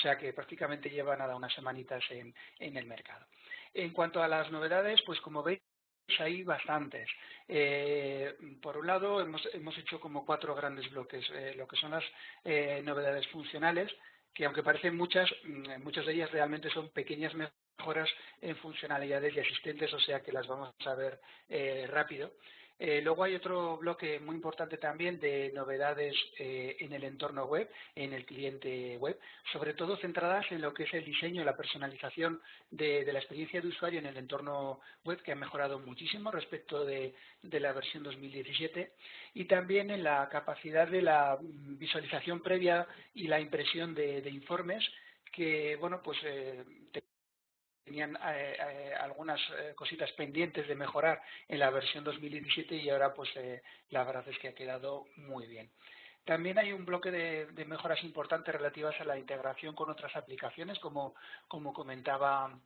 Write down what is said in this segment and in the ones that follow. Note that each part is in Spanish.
sea que prácticamente lleva nada unas semanitas en el mercado. En cuanto a las novedades, pues como veis, hay bastantes. Por un lado, hemos hecho como 4 grandes bloques, lo que son las novedades funcionales, que aunque parecen muchas, muchas de ellas realmente son pequeñas mejoras en funcionalidades y asistentes, o sea que las vamos a ver rápido. Luego hay otro bloque muy importante también de novedades en el entorno web, en el cliente web, sobre todo centradas en lo que es el diseño y la personalización de la experiencia de usuario en el entorno web, que ha mejorado muchísimo respecto de la versión 2017, y también en la capacidad de la visualización previa y la impresión de informes que, bueno, pues tenían algunas cositas pendientes de mejorar en la versión 2017 y ahora pues la verdad es que ha quedado muy bien. También hay un bloque de mejoras importantes relativas a la integración con otras aplicaciones, como comentaba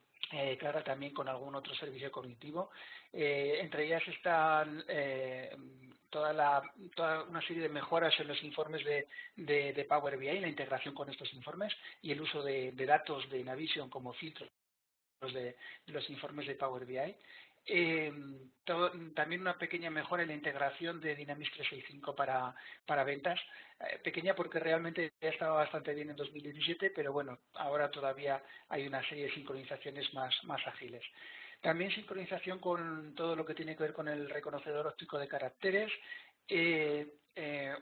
Clara, también con algún otro servicio cognitivo. Entre ellas están toda una serie de mejoras en los informes de Power BI, la integración con estos informes y el uso de datos de Navision como filtros de los informes de Power BI. También una pequeña mejora en la integración de Dynamics 365 para ventas, pequeña porque realmente ya estaba bastante bien en 2017, pero bueno, ahora todavía hay una serie de sincronizaciones más ágiles. También sincronización con todo lo que tiene que ver con el reconocedor óptico de caracteres,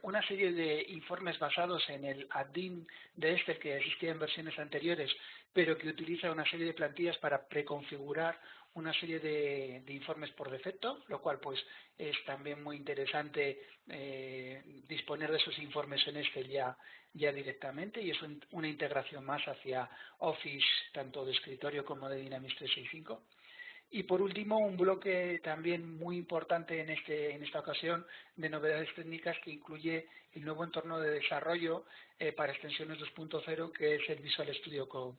una serie de informes basados en el add-in de Excel que existía en versiones anteriores, pero que utiliza una serie de plantillas para preconfigurar una serie de informes por defecto, lo cual pues es también muy interesante disponer de esos informes en Excel ya directamente, y es una integración más hacia Office, tanto de escritorio como de Dynamics 365. Y por último, un bloque también muy importante en esta ocasión de novedades técnicas que incluye el nuevo entorno de desarrollo para extensiones 2.0, que es el Visual Studio Code.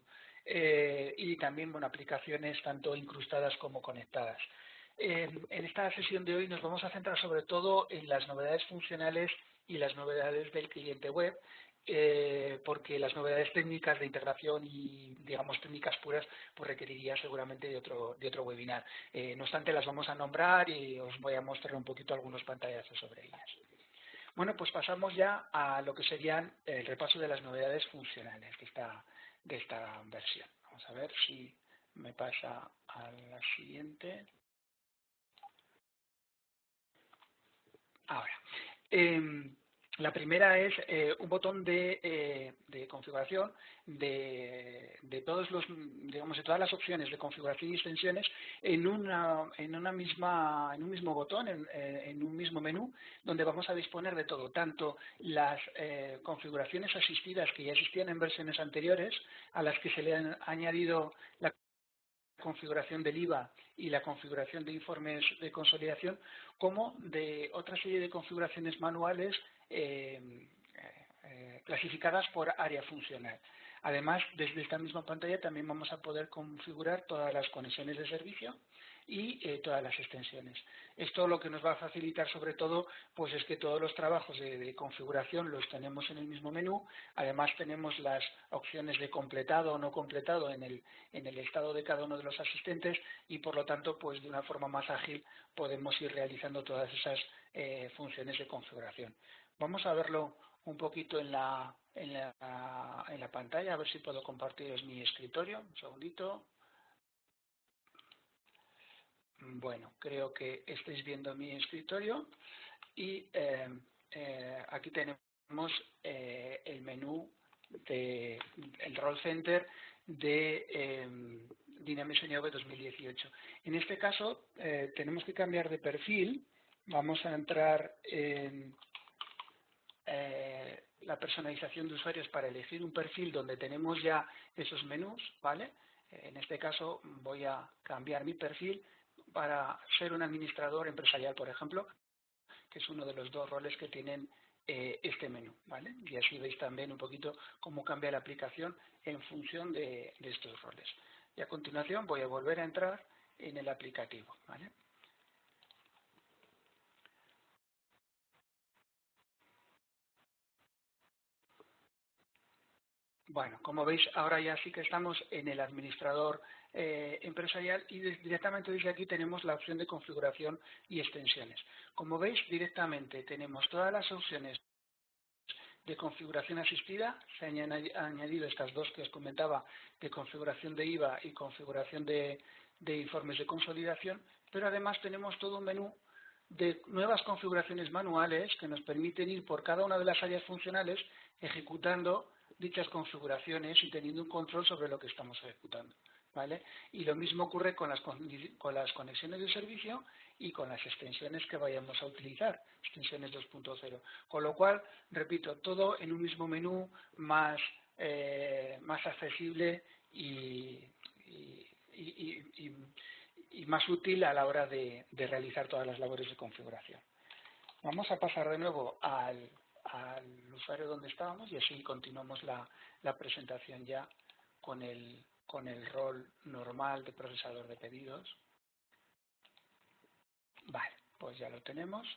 Y también aplicaciones tanto incrustadas como conectadas. En esta sesión de hoy nos vamos a centrar sobre todo en las novedades funcionales y las novedades del cliente web, porque las novedades técnicas de integración y, digamos, técnicas puras, pues requeriría seguramente de otro webinar. No obstante, las vamos a nombrar y os voy a mostrar un poquito algunos pantallazos sobre ellas. Bueno, pues pasamos ya a lo que serían el repaso de las novedades funcionales de esta versión. Vamos a ver si me pasa a la siguiente. Ahora, la primera es un botón de configuración de todos los, digamos, de todas las opciones de configuración y extensiones en un mismo botón, en un mismo menú, donde vamos a disponer de todo, tanto las configuraciones asistidas que ya existían en versiones anteriores, a las que se le han añadido la configuración del IVA y la configuración de informes de consolidación, como de otra serie de configuraciones manuales clasificadas por área funcional. Además, desde esta misma pantalla también vamos a poder configurar todas las conexiones de servicio y todas las extensiones. Esto lo que nos va a facilitar sobre todo pues es que todos los trabajos de configuración los tenemos en el mismo menú. Además tenemos las opciones de completado o no completado en el estado de cada uno de los asistentes, y por lo tanto pues de una forma más ágil podemos ir realizando todas esas funciones de configuración. Vamos a verlo un poquito en la pantalla, a ver si puedo compartiros mi escritorio. Un segundito. Bueno, creo que estáis viendo mi escritorio y aquí tenemos el menú el Role Center de Dynamics NV 2018. En este caso tenemos que cambiar de perfil. Vamos a entrar en la personalización de usuarios para elegir un perfil donde tenemos ya esos menús, ¿vale? En este caso voy a cambiar mi perfil para ser un administrador empresarial, por ejemplo, que es uno de los 2 roles que tienen este menú, ¿vale? Y así veis también un poquito cómo cambia la aplicación en función de estos roles. Y a continuación voy a volver a entrar en el aplicativo, ¿vale? Bueno, como veis, ahora ya sí que estamos en el administrador empresarial y directamente desde aquí tenemos la opción de configuración y extensiones. Como veis, directamente tenemos todas las opciones de configuración asistida. Se han añadido estas dos que os comentaba, de configuración de IVA y configuración de informes de consolidación, pero además tenemos todo un menú de nuevas configuraciones manuales que nos permiten ir por cada una de las áreas funcionales ejecutando dichas configuraciones y teniendo un control sobre lo que estamos ejecutando. ¿Vale? Y lo mismo ocurre con las conexiones de servicio y con las extensiones que vayamos a utilizar, extensiones 2.0. Con lo cual, repito, todo en un mismo menú más accesible y más útil a la hora de realizar todas las labores de configuración. Vamos a pasar de nuevo al usuario donde estábamos y así continuamos la presentación ya con el rol normal de procesador de pedidos. Vale, pues ya lo tenemos.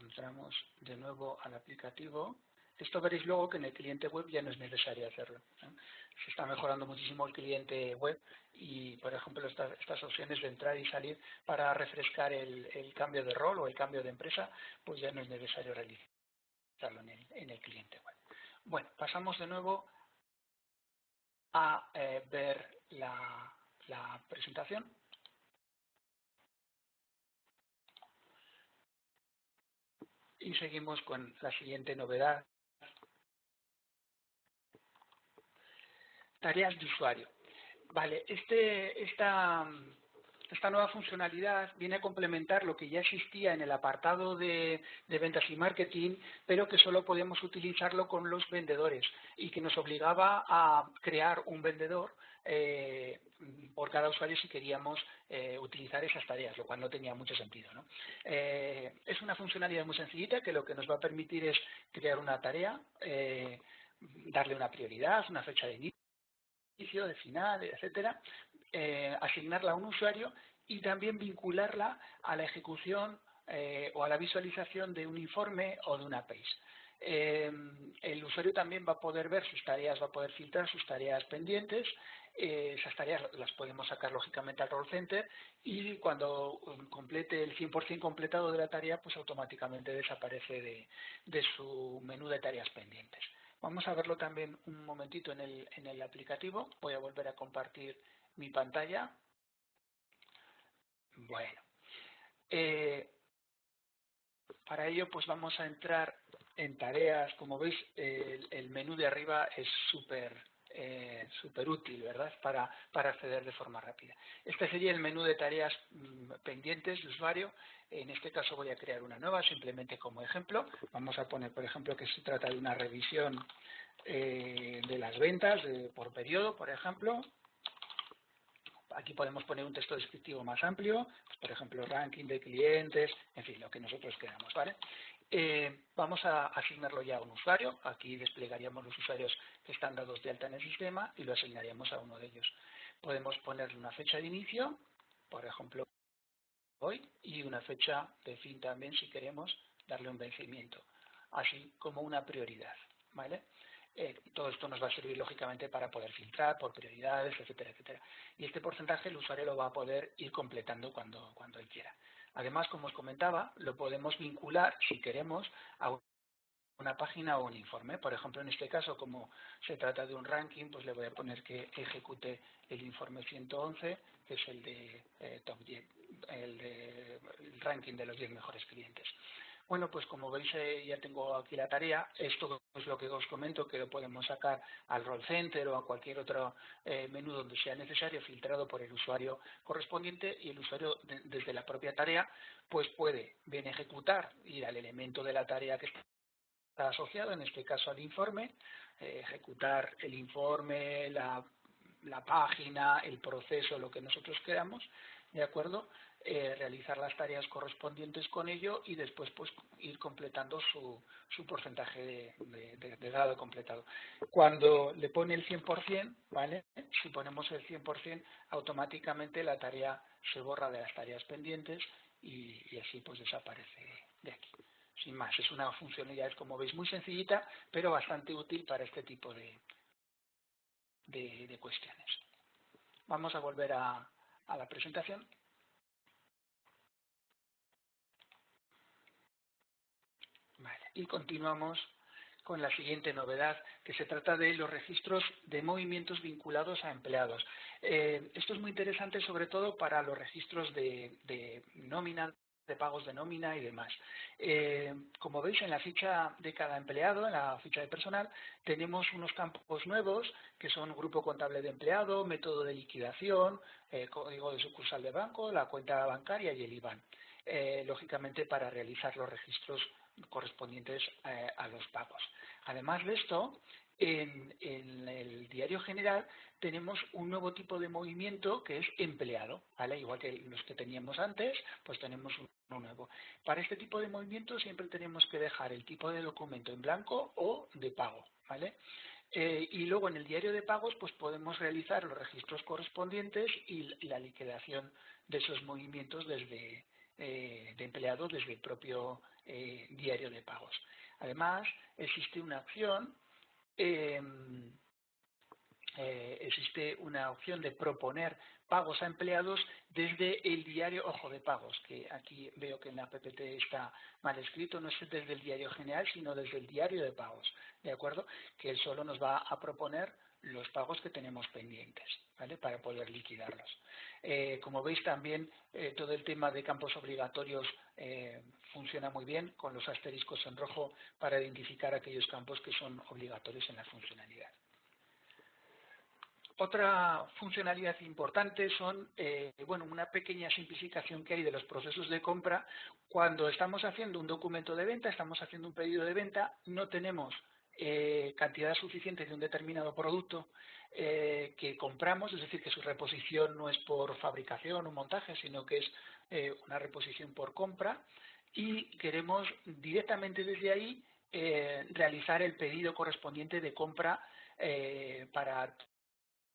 Entramos de nuevo al aplicativo. Esto veréis luego que en el cliente web ya no es necesario hacerlo, ¿eh? Se está mejorando muchísimo el cliente web y, por ejemplo, estas opciones de entrar y salir para refrescar el cambio de rol o el cambio de empresa, pues ya no es necesario realizarlo en el cliente web. Bueno, pasamos de nuevo a ver la presentación. Y seguimos con la siguiente novedad. Tareas de usuario. Vale, esta nueva funcionalidad viene a complementar lo que ya existía en el apartado de ventas y marketing, pero que solo podemos utilizarlo con los vendedores y que nos obligaba a crear un vendedor por cada usuario si queríamos utilizar esas tareas, lo cual no tenía mucho sentido, ¿no? Es una funcionalidad muy sencillita que lo que nos va a permitir es crear una tarea, darle una prioridad, una fecha de inicio, de final, etcétera, asignarla a un usuario y también vincularla a la ejecución o a la visualización de un informe o de una page. El usuario también va a poder ver sus tareas, va a poder filtrar sus tareas pendientes. Esas tareas las podemos sacar lógicamente al Role Center y cuando complete el 100% completado de la tarea, pues automáticamente desaparece de su menú de tareas pendientes. Vamos a verlo también un momentito en el aplicativo. Voy a volver a compartir mi pantalla. Bueno, para ello pues vamos a entrar en tareas. Como veis, el menú de arriba es súper útil, ¿verdad? Para acceder de forma rápida. Este sería el menú de tareas pendientes de usuario. En este caso voy a crear una nueva, simplemente como ejemplo. Vamos a poner, por ejemplo, que se trata de una revisión de las ventas por periodo, por ejemplo. Aquí podemos poner un texto descriptivo más amplio, pues, por ejemplo, ranking de clientes, en fin, lo que nosotros queramos, ¿vale? Vamos a asignarlo ya a un usuario. Aquí desplegaríamos los usuarios que están dados de alta en el sistema y lo asignaríamos a uno de ellos. Podemos ponerle una fecha de inicio, por ejemplo, hoy, y una fecha de fin también si queremos darle un vencimiento, así como una prioridad, ¿vale? Todo esto nos va a servir lógicamente para poder filtrar por prioridades, etcétera, etcétera. Y este porcentaje el usuario lo va a poder ir completando cuando él quiera. Además, como os comentaba, lo podemos vincular, si queremos, a una página o un informe. Por ejemplo, en este caso, como se trata de un ranking, pues le voy a poner que ejecute el informe 111, que es el de top 10, el ranking de los 10 mejores clientes. Bueno, pues como veis ya tengo aquí la tarea. Esto es lo que os comento, que lo podemos sacar al Role Center o a cualquier otro menú donde sea necesario, filtrado por el usuario correspondiente, y el usuario desde la propia tarea pues puede bien ejecutar, ir al elemento de la tarea que está asociado, en este caso al informe, ejecutar el informe, la página, el proceso, lo que nosotros queramos, ¿de acuerdo? Realizar las tareas correspondientes con ello y después pues ir completando su porcentaje de grado completado. Cuando le pone el 100%, ¿vale? Si ponemos el 100%, automáticamente la tarea se borra de las tareas pendientes y así pues desaparece de aquí. sin más. Es una funcionalidad, como veis, muy sencillita, pero bastante útil para este tipo de cuestiones. Vamos a volver a la presentación. Vale, y continuamos con la siguiente novedad, que se trata de los registros de movimientos vinculados a empleados. Esto es muy interesante sobre todo para los registros de nómina, de pagos de nómina y demás. Como veis, en la ficha de cada empleado, en la ficha de personal, tenemos unos campos nuevos que son grupo contable de empleado, método de liquidación, código de sucursal de banco, la cuenta bancaria y el IBAN. Lógicamente para realizar los registros correspondientes a los pagos. Además de esto, en el diario general tenemos un nuevo tipo de movimiento que es empleado, ¿vale? Igual que los que teníamos antes, pues tenemos uno nuevo. Para este tipo de movimiento siempre tenemos que dejar el tipo de documento en blanco o de pago, ¿vale? Y luego en el diario de pagos pues podemos realizar los registros correspondientes y la liquidación de esos movimientos desde de empleado desde el propio diario de pagos. Además, existe una opción de proponer pagos a empleados desde el diario Ojo de Pagos, que aquí veo que en la PPT está mal escrito, no es desde el diario general, sino desde el diario de pagos, ¿de acuerdo? Que él solo nos va a proponer los pagos que tenemos pendientes, ¿vale? Para poder liquidarlos. Como veis también todo el tema de campos obligatorios funciona muy bien con los asteriscos en rojo para identificar aquellos campos que son obligatorios en la funcionalidad. Otra funcionalidad importante son, una pequeña simplificación que hay de los procesos de compra. Cuando estamos haciendo un documento de venta, estamos haciendo un pedido de venta, no tenemos cantidad suficiente de un determinado producto que compramos, es decir, que su reposición no es por fabricación o montaje, sino que es una reposición por compra, y queremos directamente desde ahí realizar el pedido correspondiente de compra para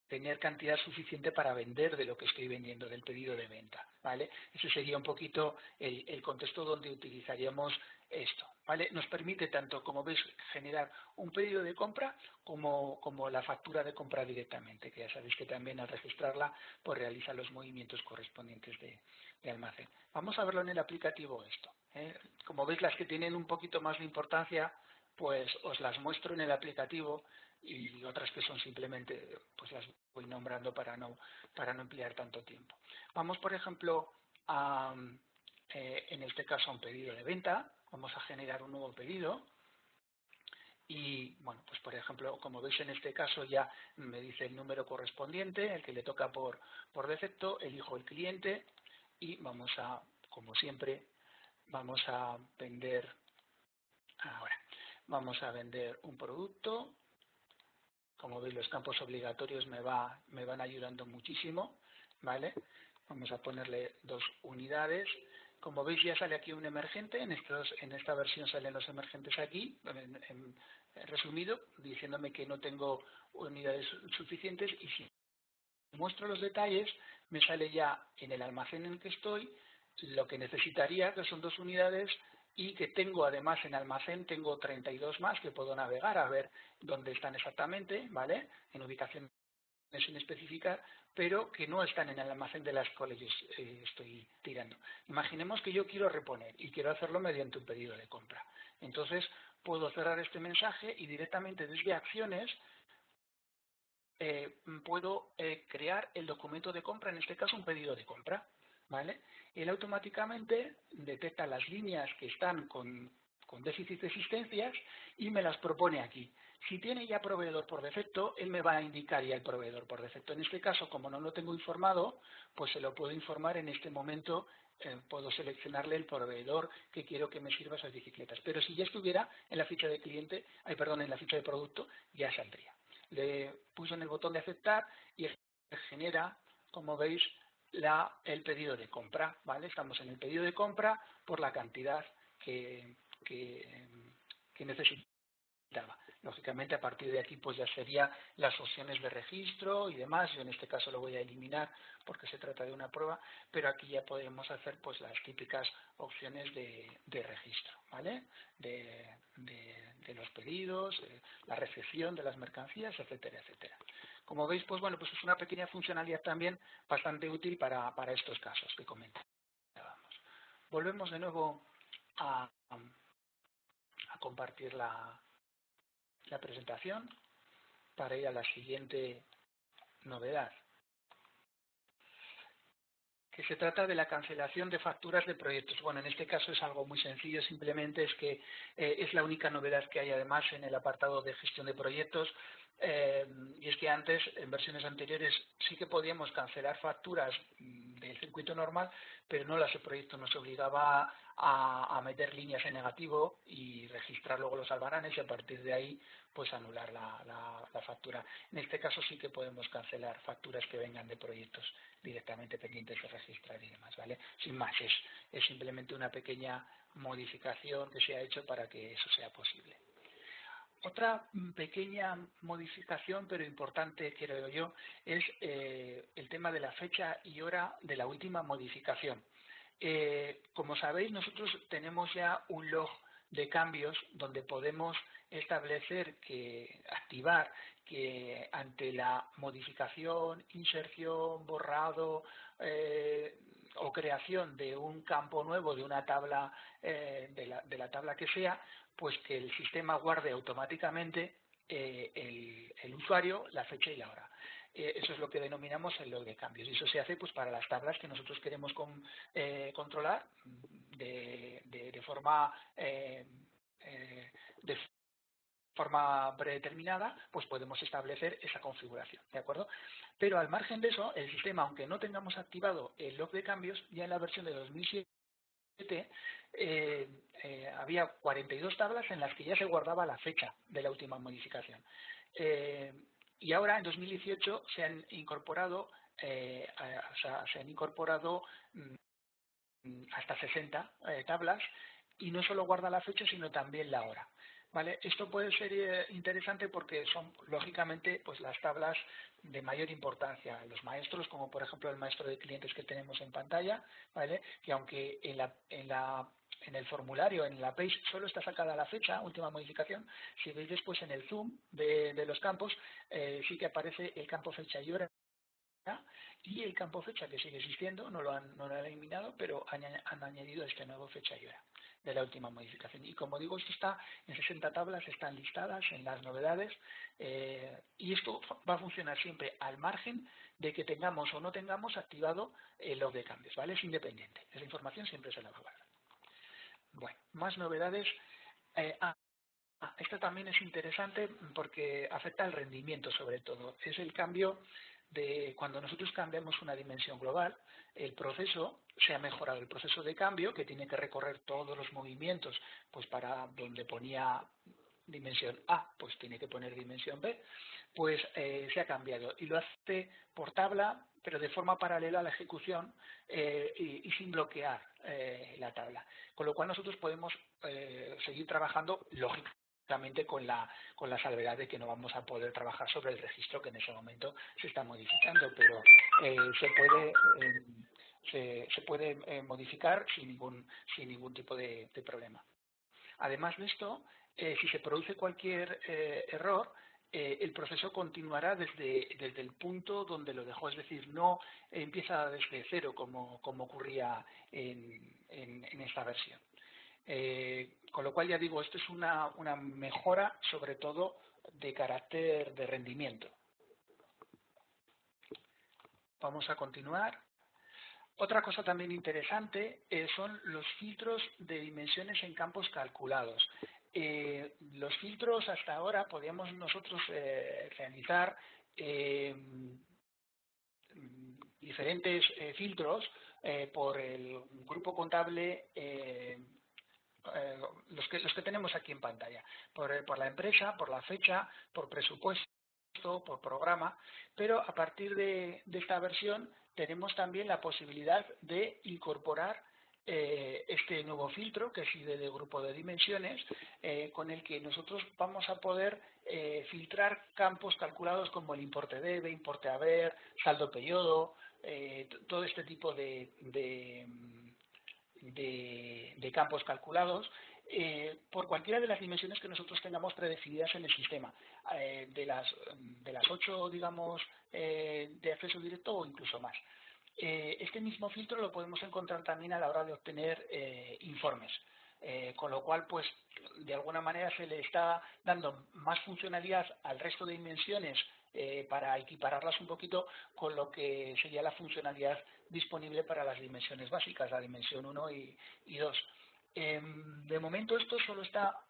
tener cantidad suficiente para vender de lo que estoy vendiendo, del pedido de venta, ¿vale? Ese sería un poquito el contexto donde utilizaríamos esto, ¿vale? Nos permite tanto, como veis, generar un pedido de compra como la factura de compra directamente, que ya sabéis que también al registrarla pues realiza los movimientos correspondientes de almacén. Vamos a verlo en el aplicativo esto, ¿eh? Como veis, las que tienen un poquito más de importancia pues os las muestro en el aplicativo, y otras que son simplemente, pues las voy nombrando para no emplear tanto tiempo. Vamos, por ejemplo, en este caso a un pedido de venta. Vamos a generar un nuevo pedido. Y, bueno, pues por ejemplo, como veis en este caso ya me dice el número correspondiente, el que le toca por defecto, elijo el cliente y vamos a, como siempre, vamos a vender, ahora, vamos a vender un producto. Como veis, los campos obligatorios me van ayudando muchísimo, ¿vale? Vamos a ponerle 2 unidades. Como veis, ya sale aquí un emergente. En esta versión salen los emergentes aquí, en resumido, diciéndome que no tengo unidades suficientes. Y si muestro los detalles, me sale ya en el almacén en el que estoy lo que necesitaría, que son 2 unidades, y que tengo además en almacén, tengo 32 más que puedo navegar a ver dónde están exactamente, ¿vale? En ubicaciones sin especificar, pero que no están en el almacén de las cuales yo estoy tirando. Imaginemos que yo quiero reponer y quiero hacerlo mediante un pedido de compra. Entonces puedo cerrar este mensaje y directamente desde acciones puedo crear el documento de compra, en este caso un pedido de compra, ¿vale? Él automáticamente detecta las líneas que están con déficit de existencias y me las propone aquí. Si tiene ya proveedor por defecto, él me va a indicar ya el proveedor por defecto. En este caso, como no lo tengo informado, pues se lo puedo informar en este momento, puedo seleccionarle el proveedor que quiero que me sirva esas bicicletas. Pero si ya estuviera en la ficha de cliente, en la ficha de producto, ya saldría. Le puso en el botón de aceptar y genera, como veis, el pedido de compra, ¿vale? Estamos en el pedido de compra por la cantidad que necesitaba. Lógicamente, a partir de aquí pues ya sería las opciones de registro y demás. Yo en este caso lo voy a eliminar porque se trata de una prueba, pero aquí ya podemos hacer pues las típicas opciones de registro, ¿vale? De los pedidos, la recepción de las mercancías, etcétera, etcétera. Como veis, pues bueno, pues es una pequeña funcionalidad también bastante útil para estos casos que comentábamos. Volvemos de nuevo a compartir la presentación para ir a la siguiente novedad, que se trata de la cancelación de facturas de proyectos. Bueno, en este caso es algo muy sencillo, simplemente es que es la única novedad que hay además en el apartado de gestión de proyectos, y es que antes, en versiones anteriores, sí que podíamos cancelar facturas del circuito normal, pero no las de proyecto. Nos obligaba a meter líneas en negativo y registrar luego los albaranes y a partir de ahí pues anular la factura. En este caso sí que podemos cancelar facturas que vengan de proyectos directamente pendientes de registrar y demás, ¿vale? Sin más, es simplemente una pequeña modificación que se ha hecho para que eso sea posible. Otra pequeña modificación, pero importante, creo yo, es el tema de la fecha y hora de la última modificación. Como sabéis, nosotros tenemos ya un log de cambios donde podemos establecer activar que ante la modificación, inserción, borrado o creación de un campo nuevo, de una tabla, de la tabla que sea, pues que el sistema guarde automáticamente el usuario, la fecha y la hora. Eso es lo que denominamos el log de cambios. Y eso se hace pues para las tablas que nosotros queremos controlar de forma predeterminada, pues podemos establecer esa configuración, ¿de acuerdo? Pero al margen de eso, el sistema, aunque no tengamos activado el log de cambios, ya en la versión de 2007 había 42 tablas en las que ya se guardaba la fecha de la última modificación. Y ahora, en 2018, se han incorporado hasta 60 tablas y no solo guarda la fecha, sino también la hora. ¿Vale? Esto puede ser interesante porque son, lógicamente, pues las tablas de mayor importancia. Los maestros, como por ejemplo el maestro de clientes que tenemos en pantalla, ¿vale? Que aunque en el formulario, en la page, solo está sacada la fecha, última modificación, si veis después en el zoom de los campos, sí que aparece el campo fecha y hora, y el campo fecha que sigue existiendo, no lo han eliminado, pero han añadido este nuevo fecha y hora de la última modificación. Y como digo, esto está en 60 tablas, están listadas en las novedades, y esto va a funcionar siempre al margen de que tengamos o no tengamos activado el log de cambios, ¿vale? Es independiente, esa información siempre se la va a guardar. Bueno, más novedades. Esto también es interesante porque afecta al rendimiento sobre todo. Es el cambio de cuando nosotros cambiamos una dimensión global, el proceso se ha mejorado. El proceso de cambio, que tiene que recorrer todos los movimientos, pues para donde ponía dimensión A, pues tiene que poner dimensión B, pues se ha cambiado y lo hace por tabla, pero de forma paralela a la ejecución y sin bloquear la tabla. Con lo cual nosotros podemos seguir trabajando lógicamente con la salvedad de que no vamos a poder trabajar sobre el registro que en ese momento se está modificando, pero se puede modificar sin ningún tipo de problema. Además de esto, si se produce cualquier error, el proceso continuará desde el punto donde lo dejó, es decir, no empieza desde cero como ocurría en esta versión. Con lo cual, ya digo, esto es una mejora sobre todo de carácter de rendimiento. Vamos a continuar. Otra cosa también interesante son los filtros de dimensiones en campos calculados. Los filtros hasta ahora podíamos nosotros realizar diferentes filtros por el grupo contable, los que tenemos aquí en pantalla, por la empresa, por la fecha, por presupuesto, por programa, pero a partir de esta versión tenemos también la posibilidad de incorporar este nuevo filtro, que es ID de grupo de dimensiones, con el que nosotros vamos a poder filtrar campos calculados como el importe debe, importe haber, saldo periodo, todo este tipo de campos calculados por cualquiera de las dimensiones que nosotros tengamos predefinidas en el sistema, de las 8, digamos, de acceso directo o incluso más. Este mismo filtro lo podemos encontrar también a la hora de obtener informes, con lo cual, pues, de alguna manera se le está dando más funcionalidad al resto de dimensiones para equipararlas un poquito con lo que sería la funcionalidad disponible para las dimensiones básicas, la dimensión 1 y 2. De momento esto solo está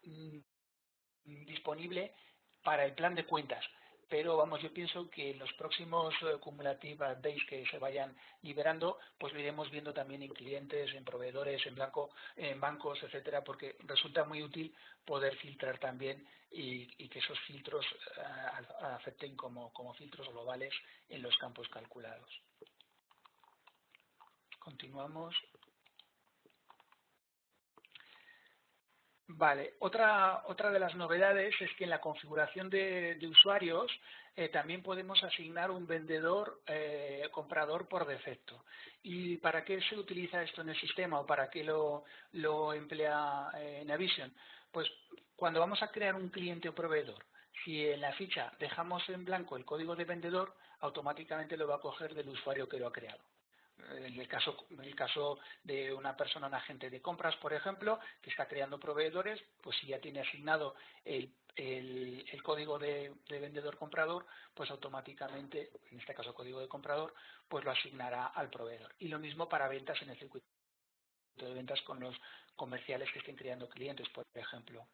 disponible para el plan de cuentas, pero vamos, yo pienso que en los próximos cumulative days que se vayan liberando, pues lo iremos viendo también en clientes, en proveedores, en blanco, en bancos, etcétera, porque resulta muy útil poder filtrar también y que esos filtros afecten como filtros globales en los campos calculados. Continuamos. Vale, otra de las novedades es que en la configuración de usuarios también podemos asignar un vendedor comprador por defecto. ¿Y para qué se utiliza esto en el sistema o para qué lo emplea Navision? Pues cuando vamos a crear un cliente o proveedor, si en la ficha dejamos en blanco el código de vendedor, automáticamente lo va a coger del usuario que lo ha creado. En el caso de una persona, un agente de compras, por ejemplo, que está creando proveedores, pues si ya tiene asignado el código de vendedor comprador, pues automáticamente, en este caso código de comprador, pues lo asignará al proveedor. Y lo mismo para ventas en el circuito de ventas con los comerciales que estén creando clientes, por ejemplo.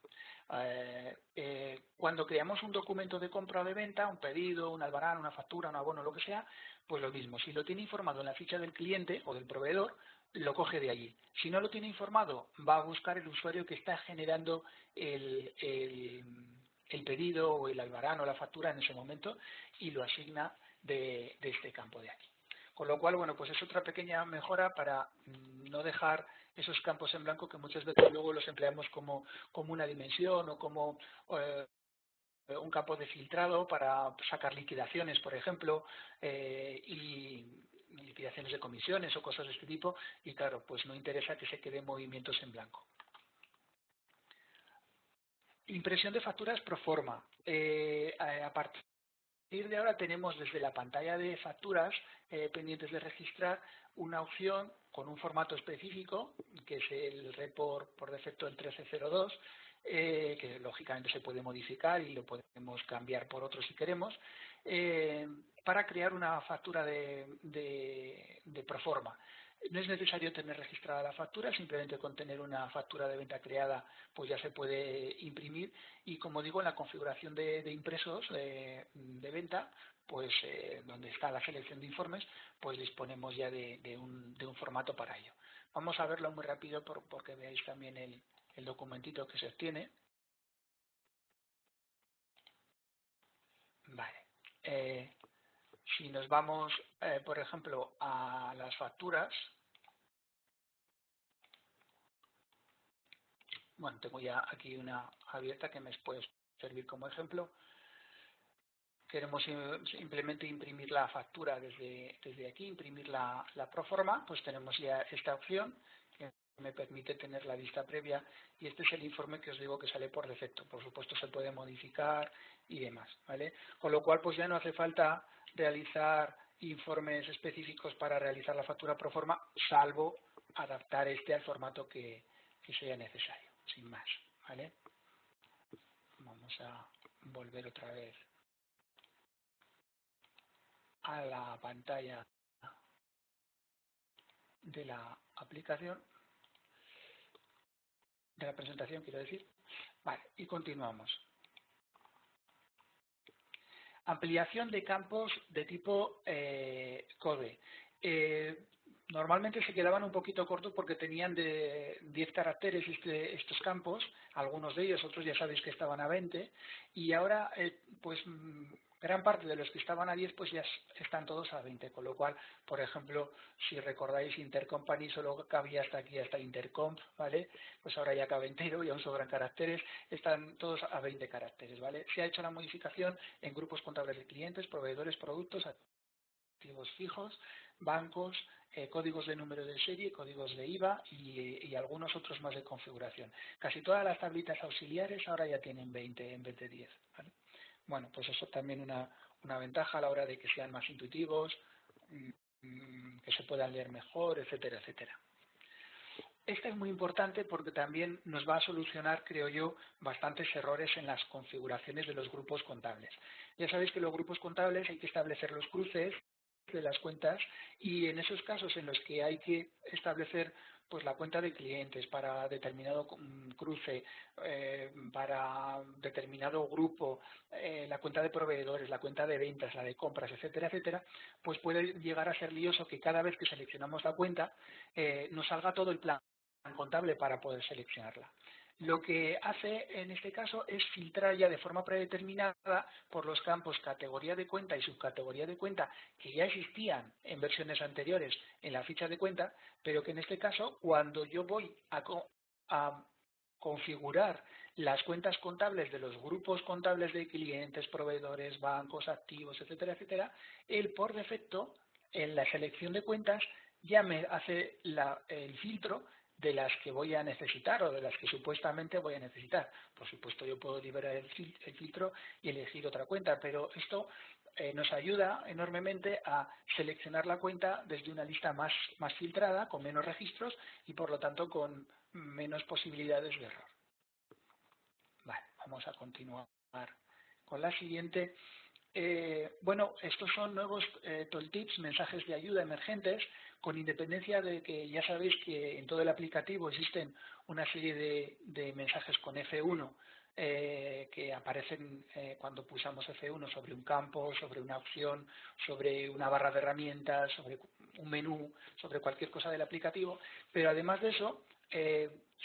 Cuando creamos un documento de compra o de venta, un pedido, un albarán, una factura, un abono, lo que sea, pues lo mismo. Si lo tiene informado en la ficha del cliente o del proveedor, lo coge de allí. Si no lo tiene informado, va a buscar el usuario que está generando el pedido o el albarán o la factura en ese momento y lo asigna de este campo de aquí. Con lo cual, bueno, pues es otra pequeña mejora para no dejar esos campos en blanco que muchas veces luego los empleamos como una dimensión o como un campo de filtrado para sacar liquidaciones, por ejemplo, y liquidaciones de comisiones o cosas de este tipo, y claro, pues no interesa que se queden movimientos en blanco. Impresión de facturas pro forma. A partir de ahora tenemos desde la pantalla de facturas pendientes de registrar una opción con un formato específico, que es el report por defecto el 1302, que lógicamente se puede modificar y lo podemos cambiar por otro si queremos, para crear una factura de proforma. No es necesario tener registrada la factura, simplemente con tener una factura de venta creada pues ya se puede imprimir y como digo en la configuración de impresos de venta pues donde está la selección de informes pues disponemos ya de un formato para ello. Vamos a verlo muy rápido porque veáis también el documentito que se obtiene. Vale. Si nos vamos por ejemplo a las facturas, bueno, tengo ya aquí una abierta que me puede servir como ejemplo. Queremos simplemente imprimir la factura desde aquí, imprimir la proforma, pues tenemos ya esta opción que me permite tener la vista previa y este es el informe que os digo que sale por defecto. Por supuesto se puede modificar y demás, ¿vale? Con lo cual pues ya no hace falta realizar informes específicos para realizar la factura proforma, salvo adaptar este al formato que sea necesario, sin más, ¿vale? Vamos a volver otra vez a la pantalla de la aplicación, de la presentación quiero decir. Vale, y continuamos. Ampliación de campos de tipo code. Normalmente se quedaban un poquito cortos porque tenían de 10 caracteres estos campos, algunos de ellos, otros ya sabéis que estaban a 20, y ahora pues gran parte de los que estaban a 10 pues ya están todos a 20, con lo cual, por ejemplo, si recordáis Intercompany solo cabía hasta aquí, hasta Intercomp, ¿vale? Pues ahora ya cabe entero y aún sobran caracteres, están todos a 20 caracteres, ¿vale? Se ha hecho la modificación en grupos contables de clientes, proveedores, productos, activos fijos, bancos, códigos de número de serie, códigos de IVA y algunos otros más de configuración. Casi todas las tablitas auxiliares ahora ya tienen 20 en vez de 10. ¿Vale? Bueno, pues eso también una ventaja a la hora de que sean más intuitivos, que se puedan leer mejor, etcétera, etcétera. Esta es muy importante porque también nos va a solucionar, creo yo, bastantes errores en las configuraciones de los grupos contables. Ya sabéis que los grupos contables hay que establecer los cruces de las cuentas y en esos casos en los que hay que establecer pues la cuenta de clientes para determinado cruce, para determinado grupo, la cuenta de proveedores, la cuenta de ventas, la de compras, etcétera, etcétera, pues puede llegar a ser lioso que cada vez que seleccionamos la cuenta nos salga todo el plan contable para poder seleccionarla. Lo que hace en este caso es filtrar ya de forma predeterminada por los campos categoría de cuenta y subcategoría de cuenta que ya existían en versiones anteriores en la ficha de cuenta, pero que en este caso cuando yo voy a configurar las cuentas contables de los grupos contables de clientes, proveedores, bancos, activos, etcétera, etcétera, él por defecto en la selección de cuentas ya me hace el filtro de las que voy a necesitar o de las que supuestamente voy a necesitar. Por supuesto, yo puedo liberar el filtro y elegir otra cuenta, pero esto nos ayuda enormemente a seleccionar la cuenta desde una lista más filtrada, con menos registros y por lo tanto con menos posibilidades de error. Vale, vamos a continuar con la siguiente. Bueno, estos son nuevos tooltips, mensajes de ayuda emergentes, con independencia de que ya sabéis que en todo el aplicativo existen una serie de mensajes con F1 que aparecen cuando pulsamos F1 sobre un campo, sobre una opción, sobre una barra de herramientas, sobre un menú, sobre cualquier cosa del aplicativo, pero además de eso,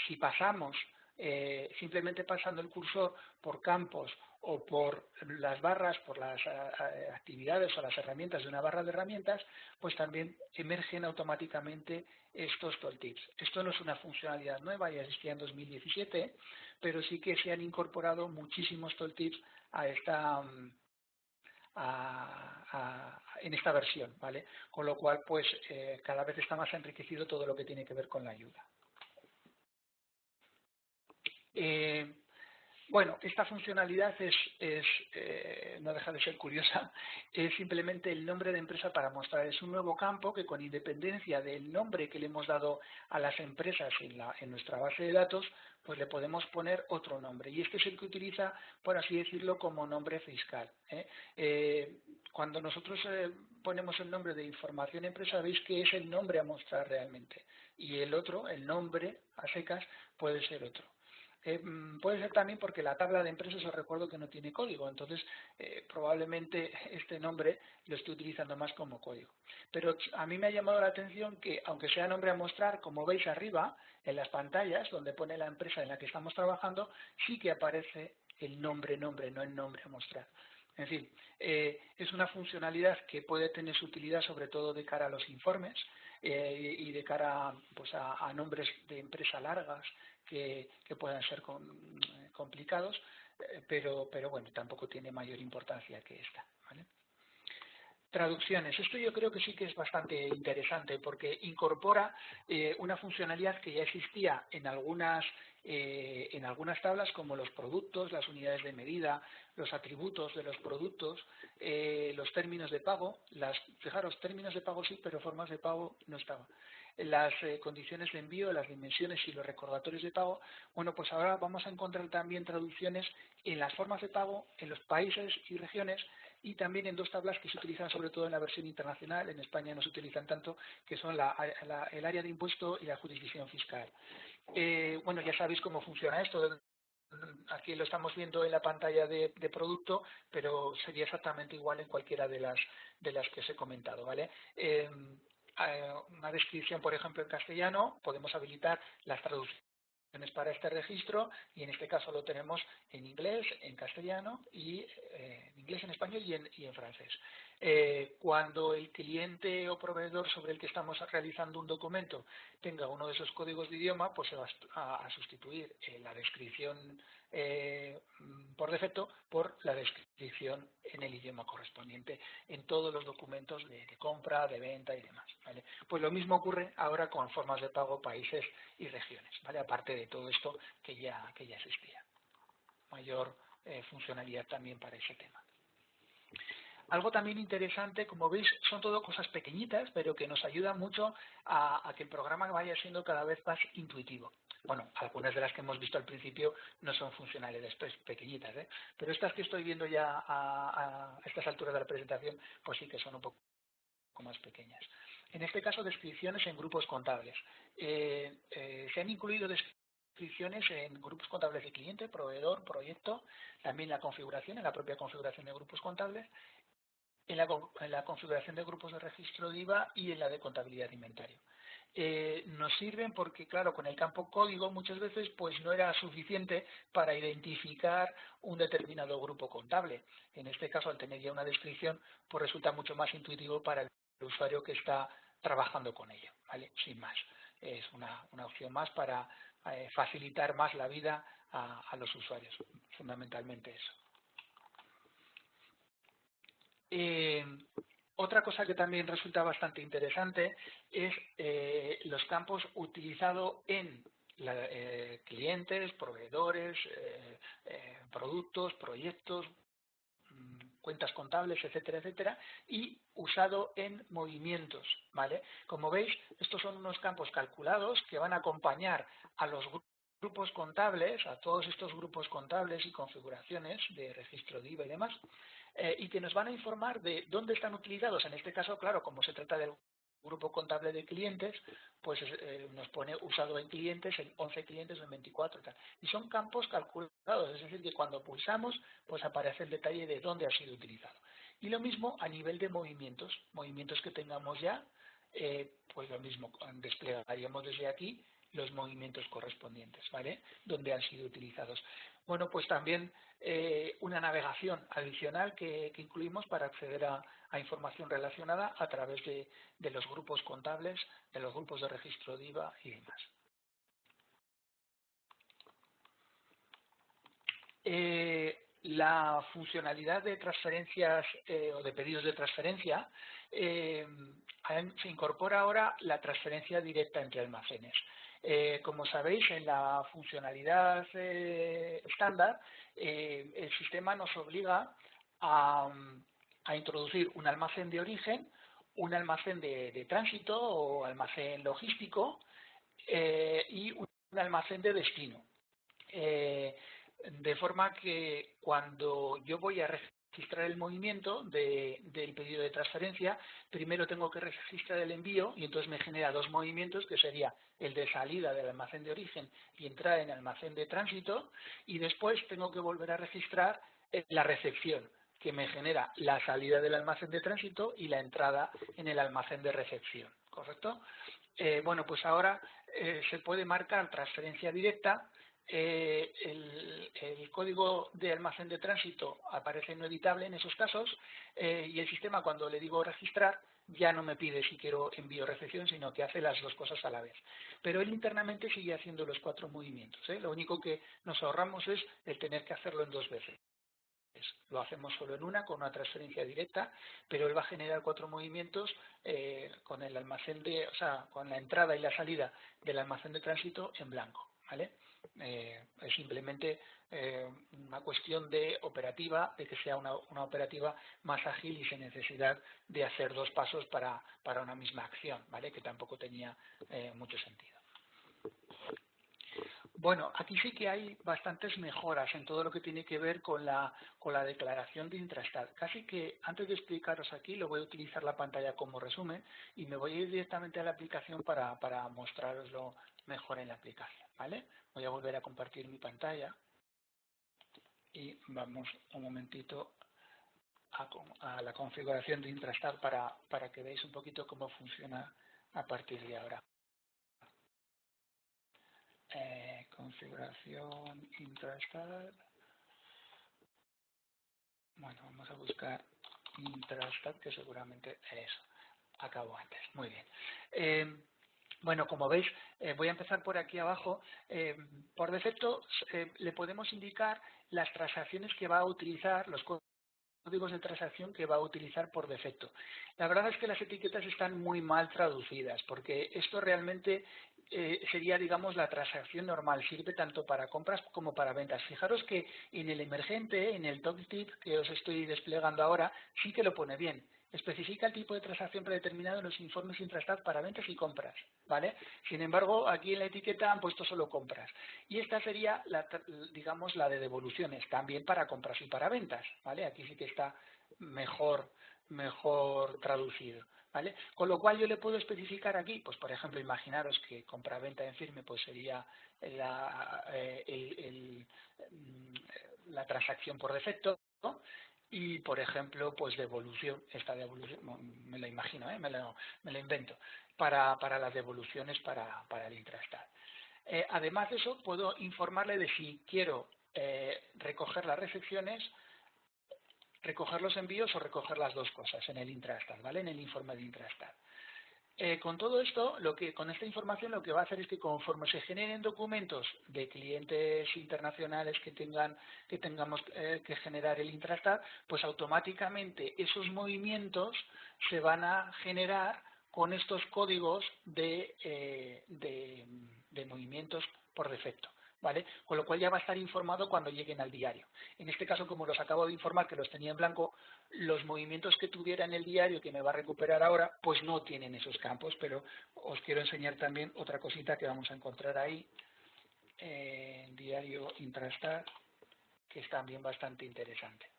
si pasamos simplemente pasando el cursor por campos o por las barras, por las actividades o las herramientas de una barra de herramientas, pues también emergen automáticamente estos tooltips. Esto no es una funcionalidad nueva, ya existía en 2017, pero sí que se han incorporado muchísimos tooltips a esta en esta versión, ¿vale? Con lo cual, pues cada vez está más enriquecido todo lo que tiene que ver con la ayuda. Bueno, esta funcionalidad no deja de ser curiosa, es simplemente el nombre de empresa para mostrar. Es un nuevo campo que con independencia del nombre que le hemos dado a las empresas en nuestra base de datos, pues le podemos poner otro nombre. Y este es el que utiliza, por así decirlo, como nombre fiscal. Cuando nosotros ponemos el nombre de información empresa, veis que es el nombre a mostrar realmente. Y el otro, el nombre a secas, puede ser otro. Puede ser también porque la tabla de empresas os recuerdo que no tiene código, entonces probablemente este nombre lo estoy utilizando más como código. Pero a mí me ha llamado la atención que, aunque sea nombre a mostrar, como veis arriba, en las pantallas, donde pone la empresa en la que estamos trabajando, sí que aparece el nombre, no el nombre a mostrar. En fin, es una funcionalidad que puede tener su utilidad sobre todo de cara a los informes y de cara pues, a nombres de empresa largas que puedan ser complicados, pero bueno, tampoco tiene mayor importancia que esta. ¿Vale? Traducciones. Esto yo creo que sí que es bastante interesante porque incorpora una funcionalidad que ya existía en algunas tablas como los productos, las unidades de medida, los atributos de los productos, los términos de pago. Fijaros, términos de pago sí, pero formas de pago no estaba. Las condiciones de envío, las dimensiones y los recordatorios de pago. Bueno, pues ahora vamos a encontrar también traducciones en las formas de pago, en los países y regiones y también en dos tablas que se utilizan sobre todo en la versión internacional, en España no se utilizan tanto, que son el área de impuesto y la jurisdicción fiscal. Bueno, ya sabéis cómo funciona esto. Aquí lo estamos viendo en la pantalla de producto, pero sería exactamente igual en cualquiera de las que os he comentado, ¿vale? una descripción, por ejemplo, en castellano, podemos habilitar las traducciones para este registro y en este caso lo tenemos en inglés, en castellano y en inglés, en español y en francés. Cuando el cliente o proveedor sobre el que estamos realizando un documento tenga uno de esos códigos de idioma, pues se va a sustituir la descripción por defecto por la descripción en el idioma correspondiente en todos los documentos de compra, de venta y demás, ¿vale? Pues lo mismo ocurre ahora con formas de pago, países y regiones, ¿vale? Aparte de todo esto que ya existía. Mayor funcionalidad también para ese tema. Algo también interesante, como veis, son todo cosas pequeñitas, pero que nos ayudan mucho a que el programa vaya siendo cada vez más intuitivo. Bueno, algunas de las que hemos visto al principio no son funcionalidades pequeñitas, pero estas que estoy viendo ya a estas alturas de la presentación, pues sí que son un poco más pequeñas. En este caso, descripciones en grupos contables. Se han incluido descripciones en grupos contables de cliente, proveedor, proyecto, también la configuración, en la propia configuración de grupos contables, en la configuración de grupos de registro de IVA y en la de contabilidad de inventario. Nos sirven porque, claro, con el campo código muchas veces pues no era suficiente para identificar un determinado grupo contable. En este caso, al tener ya una descripción, pues resulta mucho más intuitivo para el usuario que está trabajando con ello, ¿vale? Sin más. Es una opción más para facilitar más la vida a los usuarios, fundamentalmente eso. Otra cosa que también resulta bastante interesante es los campos utilizados en clientes, proveedores, productos, proyectos, cuentas contables, etcétera, etcétera, y usado en movimientos, ¿vale? Como veis, estos son unos campos calculados que van a acompañar a los grupos contables, a todos estos grupos contables y configuraciones de registro de IVA y demás, y que nos van a informar de dónde están utilizados. En este caso, claro, como se trata del grupo contable de clientes, pues nos pone usado en clientes, en 11 clientes, en 24 y tal. Y son campos calculados, es decir, que cuando pulsamos, pues aparece el detalle de dónde ha sido utilizado. Y lo mismo a nivel de movimientos que tengamos ya, pues lo mismo, desplegaríamos desde aquí los movimientos correspondientes, ¿vale? Donde han sido utilizados. Bueno, pues también una navegación adicional que incluimos para acceder a información relacionada a través de los grupos contables, de los grupos de registro de IVA y demás. La funcionalidad de transferencias o de pedidos de transferencia se incorpora ahora la transferencia directa entre almacenes. Como sabéis, en la funcionalidad estándar, el sistema nos obliga a introducir un almacén de origen, un almacén de tránsito o almacén logístico y un almacén de destino. De forma que cuando yo voy a registrar el movimiento del pedido de transferencia, primero tengo que registrar el envío y entonces me genera dos movimientos, que sería el de salida del almacén de origen y entrada en el almacén de tránsito, y después tengo que volver a registrar la recepción, que me genera la salida del almacén de tránsito y la entrada en el almacén de recepción, ¿correcto? Bueno, pues ahora se puede marcar transferencia directa. El código de almacén de tránsito aparece no editable en esos casos y el sistema, cuando le digo registrar, ya no me pide si quiero envío o recepción, sino que hace las dos cosas a la vez. Pero él internamente sigue haciendo los 4 movimientos. Lo único que nos ahorramos es el tener que hacerlo en 2 veces. Lo hacemos solo en una, con una transferencia directa, pero él va a generar 4 movimientos con el almacén con la entrada y la salida del almacén de tránsito en blanco, ¿vale? Es simplemente una cuestión de operativa, de que sea una operativa más ágil y sin necesidad de hacer 2 pasos para una misma acción, ¿vale? Que tampoco tenía mucho sentido. Bueno, aquí sí que hay bastantes mejoras en todo lo que tiene que ver con la declaración de Intrastat. Casi que antes de explicaros aquí, lo voy a utilizar la pantalla como resumen y me voy a ir directamente a la aplicación para mostraroslo mejor en la aplicación, ¿vale? Voy a volver a compartir mi pantalla y vamos un momentito a la configuración de Intrastat para que veáis un poquito cómo funciona a partir de ahora. Configuración Intrastat. Bueno, vamos a buscar Intrastat, que seguramente eso. Acabo antes. Muy bien. Bueno, como veis, voy a empezar por aquí abajo. Por defecto, le podemos indicar las transacciones que va a utilizar, los códigos de transacción que va a utilizar por defecto. La verdad es que las etiquetas están muy mal traducidas, porque esto realmente sería, digamos, la transacción normal. Sirve tanto para compras como para ventas. Fijaros que en el emergente, en el tooltip que os estoy desplegando ahora, sí que lo pone bien. Especifica el tipo de transacción predeterminado en los informes Intrastat para ventas y compras, ¿vale? Sin embargo, aquí en la etiqueta han puesto solo compras. Y esta sería, digamos, la de devoluciones, también para compras y para ventas, ¿vale? Aquí sí que está mejor traducido, ¿vale? Con lo cual yo le puedo especificar aquí, pues por ejemplo, imaginaros que compra-venta en firme pues sería la transacción por defecto, ¿no? Y, por ejemplo, pues devolución, esta devolución, me la imagino, me lo invento, para las devoluciones para el Intrastat. Además de eso, puedo informarle de si quiero recoger las recepciones, recoger los envíos o recoger las dos cosas en el Intrastat, ¿vale? En el informe de Intrastat. Con todo esto, con esta información lo que va a hacer es que conforme se generen documentos de clientes internacionales que tengamos que generar el Intrastat, pues automáticamente esos movimientos se van a generar con estos códigos de movimientos por defecto, ¿vale? Con lo cual ya va a estar informado cuando lleguen al diario. En este caso, como los acabo de informar que los tenía en blanco, los movimientos que tuviera en el diario que me va a recuperar ahora, pues no tienen esos campos, pero os quiero enseñar también otra cosita que vamos a encontrar ahí, diario Intrastat, que es también bastante interesante.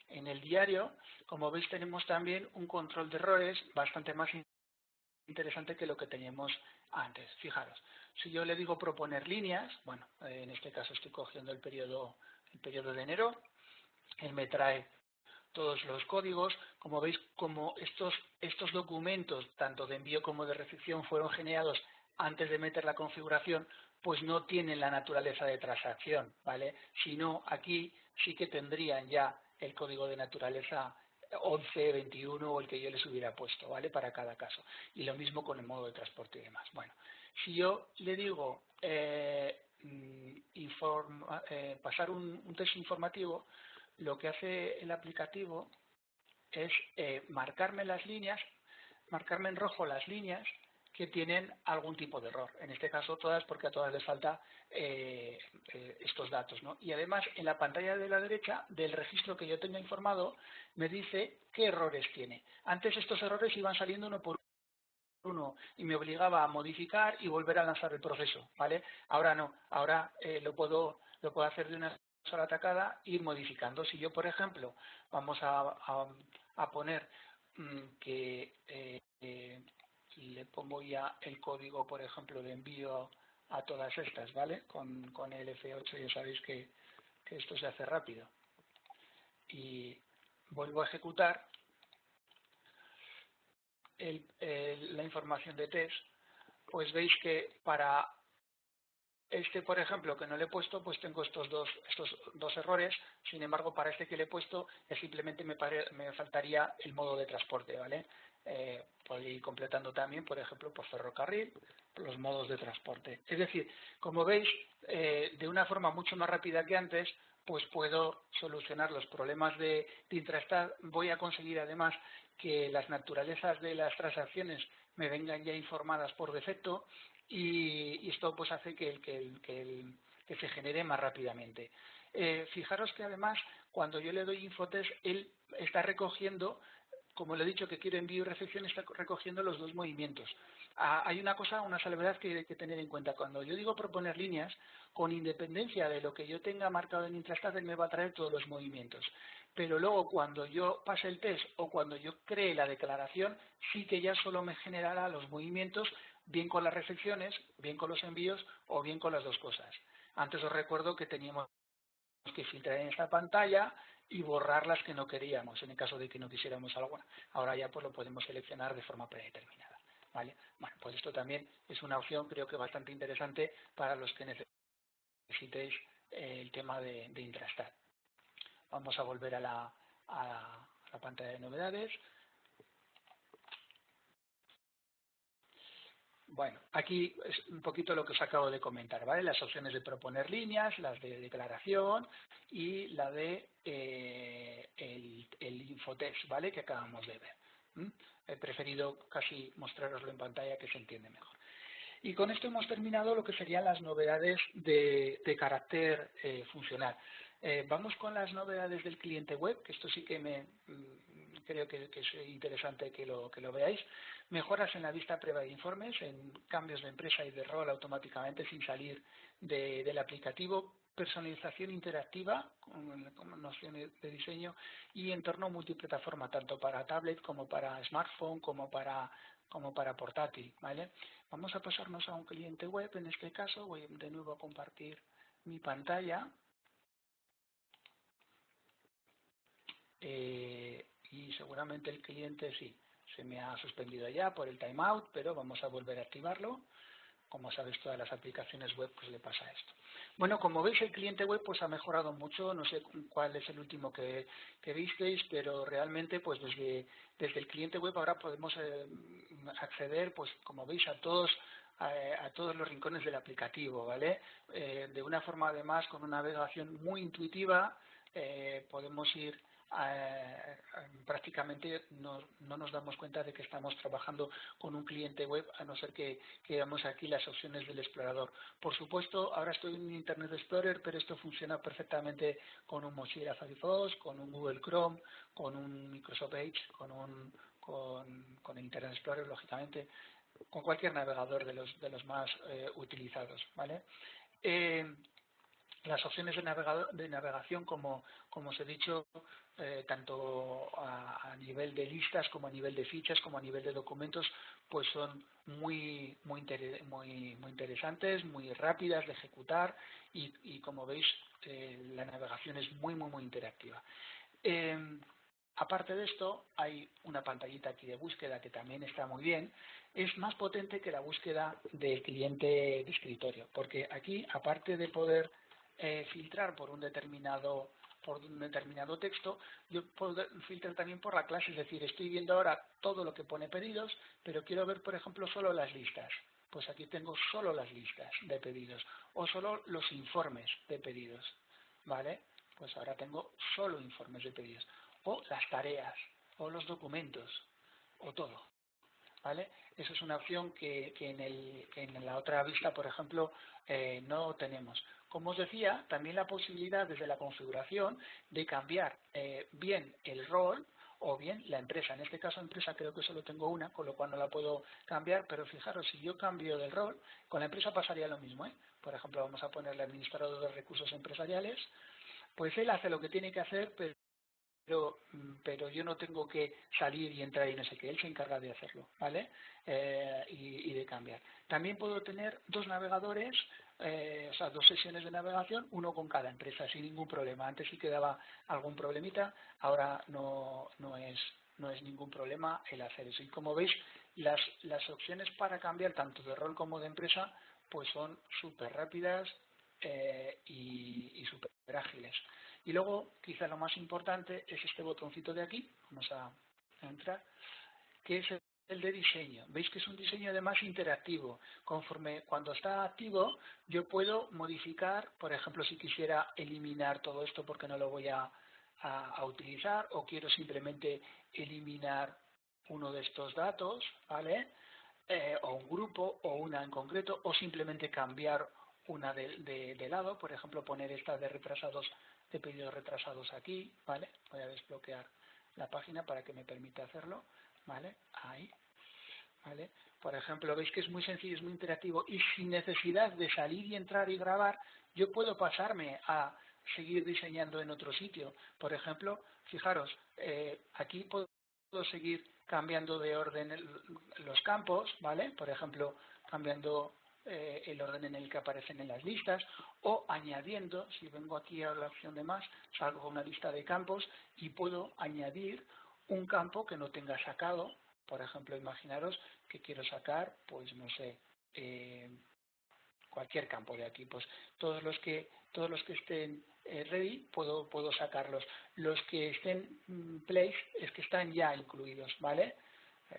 En el diario, como veis, tenemos también un control de errores bastante más interesante que lo que teníamos antes. Fijaros, si yo le digo proponer líneas, bueno, en este caso estoy cogiendo el periodo de enero, él me trae todos los códigos. Como veis, como estos documentos, tanto de envío como de recepción, fueron generados antes de meter la configuración, pues no tienen la naturaleza de transacción, ¿vale? Si no, aquí sí que tendrían ya el código de naturaleza 11, 21 o el que yo les hubiera puesto, ¿vale? Para cada caso. Y lo mismo con el modo de transporte y demás. Bueno, si yo le digo pasar un test informativo, lo que hace el aplicativo es marcarme en rojo las líneas que tienen algún tipo de error. En este caso todas, porque a todas les falta estos datos, ¿no? Y además en la pantalla de la derecha del registro que yo tenga informado me dice qué errores tiene. Antes estos errores iban saliendo uno por uno y me obligaba a modificar y volver a lanzar el proceso, ¿vale? Ahora no, ahora lo puedo hacer de una sola atacada e ir modificando. Si yo, por ejemplo, vamos a poner que le pongo ya el código, por ejemplo, de envío a todas estas, ¿vale? Con el F8 ya sabéis que esto se hace rápido. Y vuelvo a ejecutar la información de test, pues veis que para este, por ejemplo, que no le he puesto, pues tengo estos dos errores. Sin embargo, para este que le he puesto, simplemente me faltaría el modo de transporte, ¿vale? Podría ir completando también, por ejemplo, por ferrocarril, los modos de transporte. Es decir, como veis, de una forma mucho más rápida que antes, pues puedo solucionar los problemas de Intrastat. Voy a conseguir además que las naturalezas de las transacciones me vengan ya informadas por defecto y esto pues hace que se genere más rápidamente. Fijaros que además cuando yo le doy Infotest, él está recogiendo, como le he dicho que quiero envío y recepción, está recogiendo los dos movimientos. Hay una salvedad que hay que tener en cuenta. Cuando yo digo proponer líneas, con independencia de lo que yo tenga marcado en Intrastat, él me va a traer todos los movimientos. Pero luego cuando yo pase el test o cuando yo cree la declaración, sí que ya solo me generará los movimientos, bien con las recepciones, bien con los envíos o bien con las dos cosas. Antes os recuerdo que teníamos que filtrar en esta pantalla y borrar las que no queríamos, en el caso de que no quisiéramos alguna. Ahora ya pues lo podemos seleccionar de forma predeterminada, ¿vale? Bueno, pues esto también es una opción, creo que bastante interesante para los que necesitéis el tema de Intrastat. Vamos a volver a la pantalla de novedades. Bueno, aquí es un poquito lo que os acabo de comentar, ¿vale? Las opciones de proponer líneas, las de declaración y la de el infotext, ¿vale? Que acabamos de ver. He preferido casi mostraroslo en pantalla que se entiende mejor. Y con esto hemos terminado lo que serían las novedades de carácter funcional. Vamos con las novedades del cliente web, que esto sí que creo que es interesante que lo veáis. Mejoras en la vista previa de informes, en cambios de empresa y de rol automáticamente sin salir del aplicativo. Personalización interactiva con nociones de diseño y entorno multiplataforma, tanto para tablet como para smartphone, como para portátil, ¿vale? Vamos a pasarnos a un cliente web, en este caso voy de nuevo a compartir mi pantalla y seguramente el cliente sí, se me ha suspendido ya por el timeout, pero vamos a volver a activarlo. Como sabes, todas las aplicaciones web pues le pasa esto. Bueno, como veis, el cliente web pues ha mejorado mucho. No sé cuál es el último que visteis, pero realmente pues desde el cliente web ahora podemos acceder, pues como veis, a todos los rincones del aplicativo, ¿vale? De una forma además con una navegación muy intuitiva. Podemos ir prácticamente no nos damos cuenta de que estamos trabajando con un cliente web, a no ser que veamos aquí las opciones del explorador. Por supuesto, ahora estoy en Internet Explorer, pero esto funciona perfectamente con un Mozilla Firefox, con un Google Chrome, con un Microsoft Edge, con Internet Explorer, lógicamente, con cualquier navegador de los más utilizados, ¿vale? Las opciones de navegación, como os he dicho, tanto a nivel de listas como a nivel de fichas, como a nivel de documentos, pues son muy interesantes, muy rápidas de ejecutar y como veis, la navegación es muy interactiva. Aparte de esto, hay una pantallita aquí de búsqueda que también está muy bien. Es más potente que la búsqueda del cliente de escritorio, porque aquí, aparte de poder filtrar por un determinado texto, yo puedo filtrar también por la clase, es decir, estoy viendo ahora todo lo que pone pedidos, pero quiero ver, por ejemplo, solo las listas. Pues aquí tengo solo las listas de pedidos o solo los informes de pedidos, ¿vale? Pues ahora tengo solo informes de pedidos o las tareas o los documentos o todo, ¿vale? Eso es una opción que en la otra vista, por ejemplo, no tenemos. Como os decía, también la posibilidad desde la configuración de cambiar bien el rol o bien la empresa. En este caso, empresa creo que solo tengo una, con lo cual no la puedo cambiar, pero fijaros, si yo cambio del rol, con la empresa pasaría lo mismo, ¿eh? Por ejemplo, vamos a ponerle administrador de recursos empresariales, pues él hace lo que tiene que hacer, pero yo no tengo que salir y entrar y no sé qué, él se encarga de hacerlo, ¿vale? Y de cambiar. También puedo tener dos navegadores, o sea, dos sesiones de navegación, uno con cada empresa, sin ningún problema. Antes sí que daba algún problemita, ahora no es ningún problema el hacer eso. Y como veis, las opciones para cambiar tanto de rol como de empresa, pues son súper rápidas y súper ágiles. Y luego, quizá lo más importante es este botoncito de aquí, vamos a entrar, que es el de diseño. Veis que es un diseño además interactivo. Cuando está activo, yo puedo modificar, por ejemplo, si quisiera eliminar todo esto porque no lo voy a utilizar, o quiero simplemente eliminar uno de estos datos, ¿vale? O un grupo, o una en concreto, o simplemente cambiar una de lado, por ejemplo, poner esta de pedidos retrasados aquí, ¿vale? Voy a desbloquear la página para que me permita hacerlo, ¿vale? Ahí, ¿vale? Por ejemplo, veis que es muy sencillo, es muy interactivo y sin necesidad de salir y entrar y grabar, yo puedo pasarme a seguir diseñando en otro sitio. Por ejemplo, fijaros, aquí puedo seguir cambiando de orden los campos, ¿vale? Por ejemplo, cambiando el orden en el que aparecen en las listas, o añadiendo, si vengo aquí a la opción de más, salgo con una lista de campos y puedo añadir un campo que no tenga sacado. Por ejemplo, imaginaros que quiero sacar, pues no sé, cualquier campo de aquí, pues todos los que estén ready puedo sacarlos. Los que estén place es que están ya incluidos, ¿vale?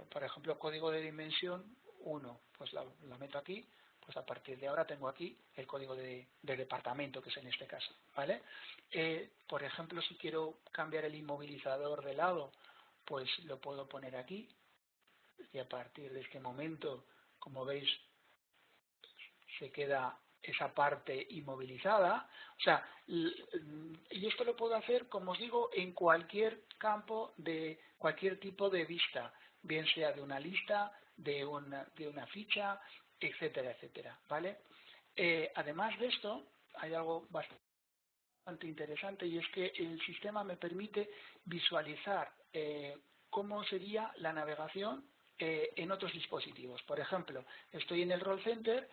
Por ejemplo, código de dimensión 1, pues la meto aquí, pues a partir de ahora tengo aquí el código de departamento, que es en este caso, ¿vale? Por ejemplo, si quiero cambiar el inmovilizador de lado, pues lo puedo poner aquí, y a partir de este momento, como veis, se queda esa parte inmovilizada. O sea, y esto lo puedo hacer, como os digo, en cualquier campo de cualquier tipo de vista, bien sea de una lista, de una ficha, etcétera, etcétera, ¿vale? Además de esto, hay algo bastante interesante, y es que el sistema me permite visualizar cómo sería la navegación en otros dispositivos. Por ejemplo, estoy en el Roll Center.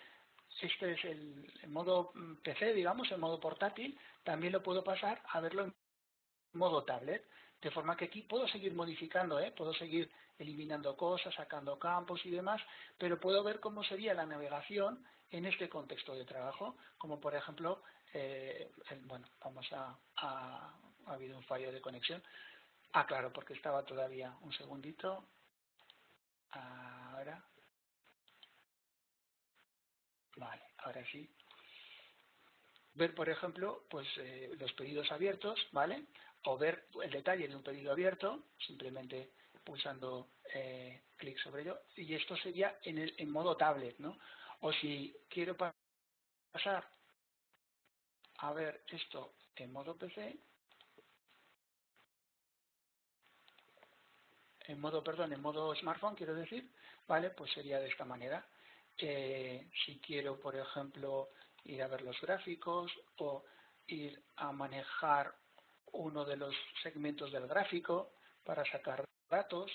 Este es el modo PC, digamos, el modo portátil. También lo puedo pasar a verlo en modo tablet, de forma que aquí puedo seguir modificando, puedo seguir eliminando cosas, sacando campos y demás, pero puedo ver cómo sería la navegación en este contexto de trabajo, como por ejemplo, bueno, ha habido un fallo de conexión. Claro, porque estaba todavía un segundito. Ahora, vale, ahora sí. Ver, por ejemplo, pues los pedidos abiertos, ¿vale? O ver el detalle de un pedido abierto, simplemente pulsando clic sobre ello. Y esto sería en modo tablet, ¿no? O si quiero pasar a ver esto en modo PC, en modo smartphone, quiero decir, ¿vale? Pues sería de esta manera. Si quiero, por ejemplo, ir a ver los gráficos o ir a manejar uno de los segmentos del gráfico para sacar datos,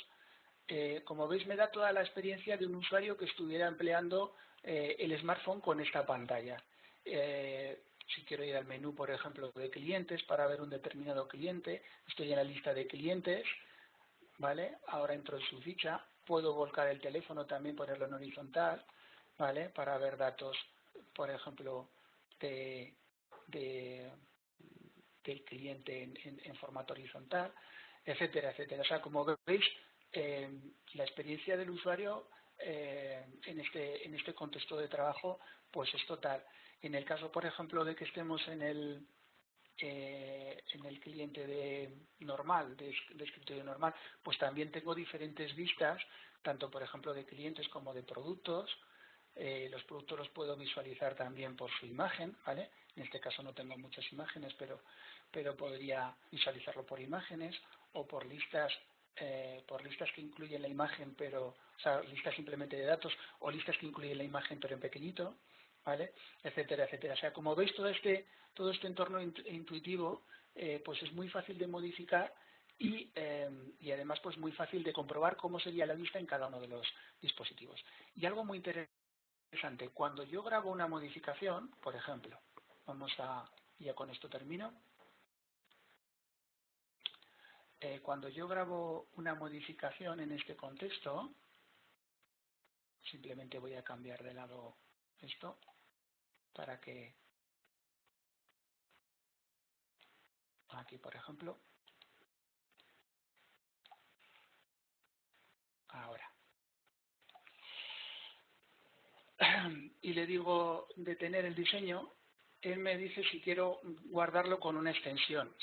como veis, me da toda la experiencia de un usuario que estuviera empleando el smartphone con esta pantalla. Si quiero ir al menú, por ejemplo, de clientes para ver un determinado cliente, estoy en la lista de clientes, ¿vale? Ahora entro en su ficha, puedo volcar el teléfono también, ponerlo en horizontal, ¿vale? Para ver datos, por ejemplo, de, del cliente en formato horizontal, etcétera, etcétera. O sea, como veis, la experiencia del usuario en este contexto de trabajo pues es total. En el caso, por ejemplo, de que estemos en el cliente normal, de escritorio normal, pues también tengo diferentes vistas, tanto por ejemplo de clientes como de productos. Los productos los puedo visualizar también por su imagen, ¿vale? En este caso no tengo muchas imágenes, pero podría visualizarlo por imágenes o por listas que incluyen la imagen, o sea, listas simplemente de datos, o listas que incluyen la imagen pero en pequeñito, ¿vale? Etcétera, etcétera. O sea, como veis, todo este entorno intuitivo pues es muy fácil de modificar y además pues muy fácil de comprobar cómo sería la vista en cada uno de los dispositivos. Y algo muy interesante, cuando yo grabo una modificación, por ejemplo, ya con esto termino. Cuando yo grabo una modificación en este contexto, simplemente voy a cambiar de lado esto para que aquí, por ejemplo, ahora, y le digo detener el diseño, él me dice si quiero guardarlo con una extensión.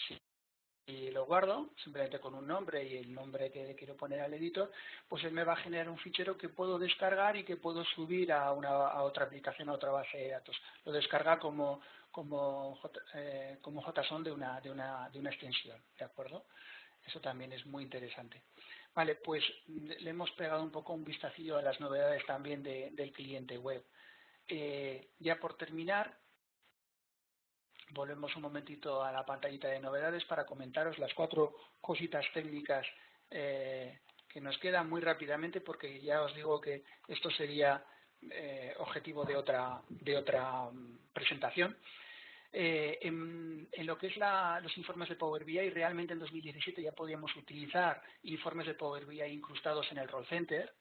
Si lo guardo, simplemente con un nombre y el nombre que le quiero poner al editor, pues él me va a generar un fichero que puedo descargar y que puedo subir a otra aplicación, a otra base de datos. Lo descarga como JSON de una extensión, ¿de acuerdo? Eso también es muy interesante. Vale, pues le hemos pegado un poco un vistacillo a las novedades también del cliente web. Ya por terminar, volvemos un momentito a la pantallita de novedades para comentaros las 4 cositas técnicas que nos quedan muy rápidamente, porque ya os digo que esto sería objetivo de otra presentación. En lo que es los informes de Power BI, realmente en 2017 ya podíamos utilizar informes de Power BI incrustados en el Role Center,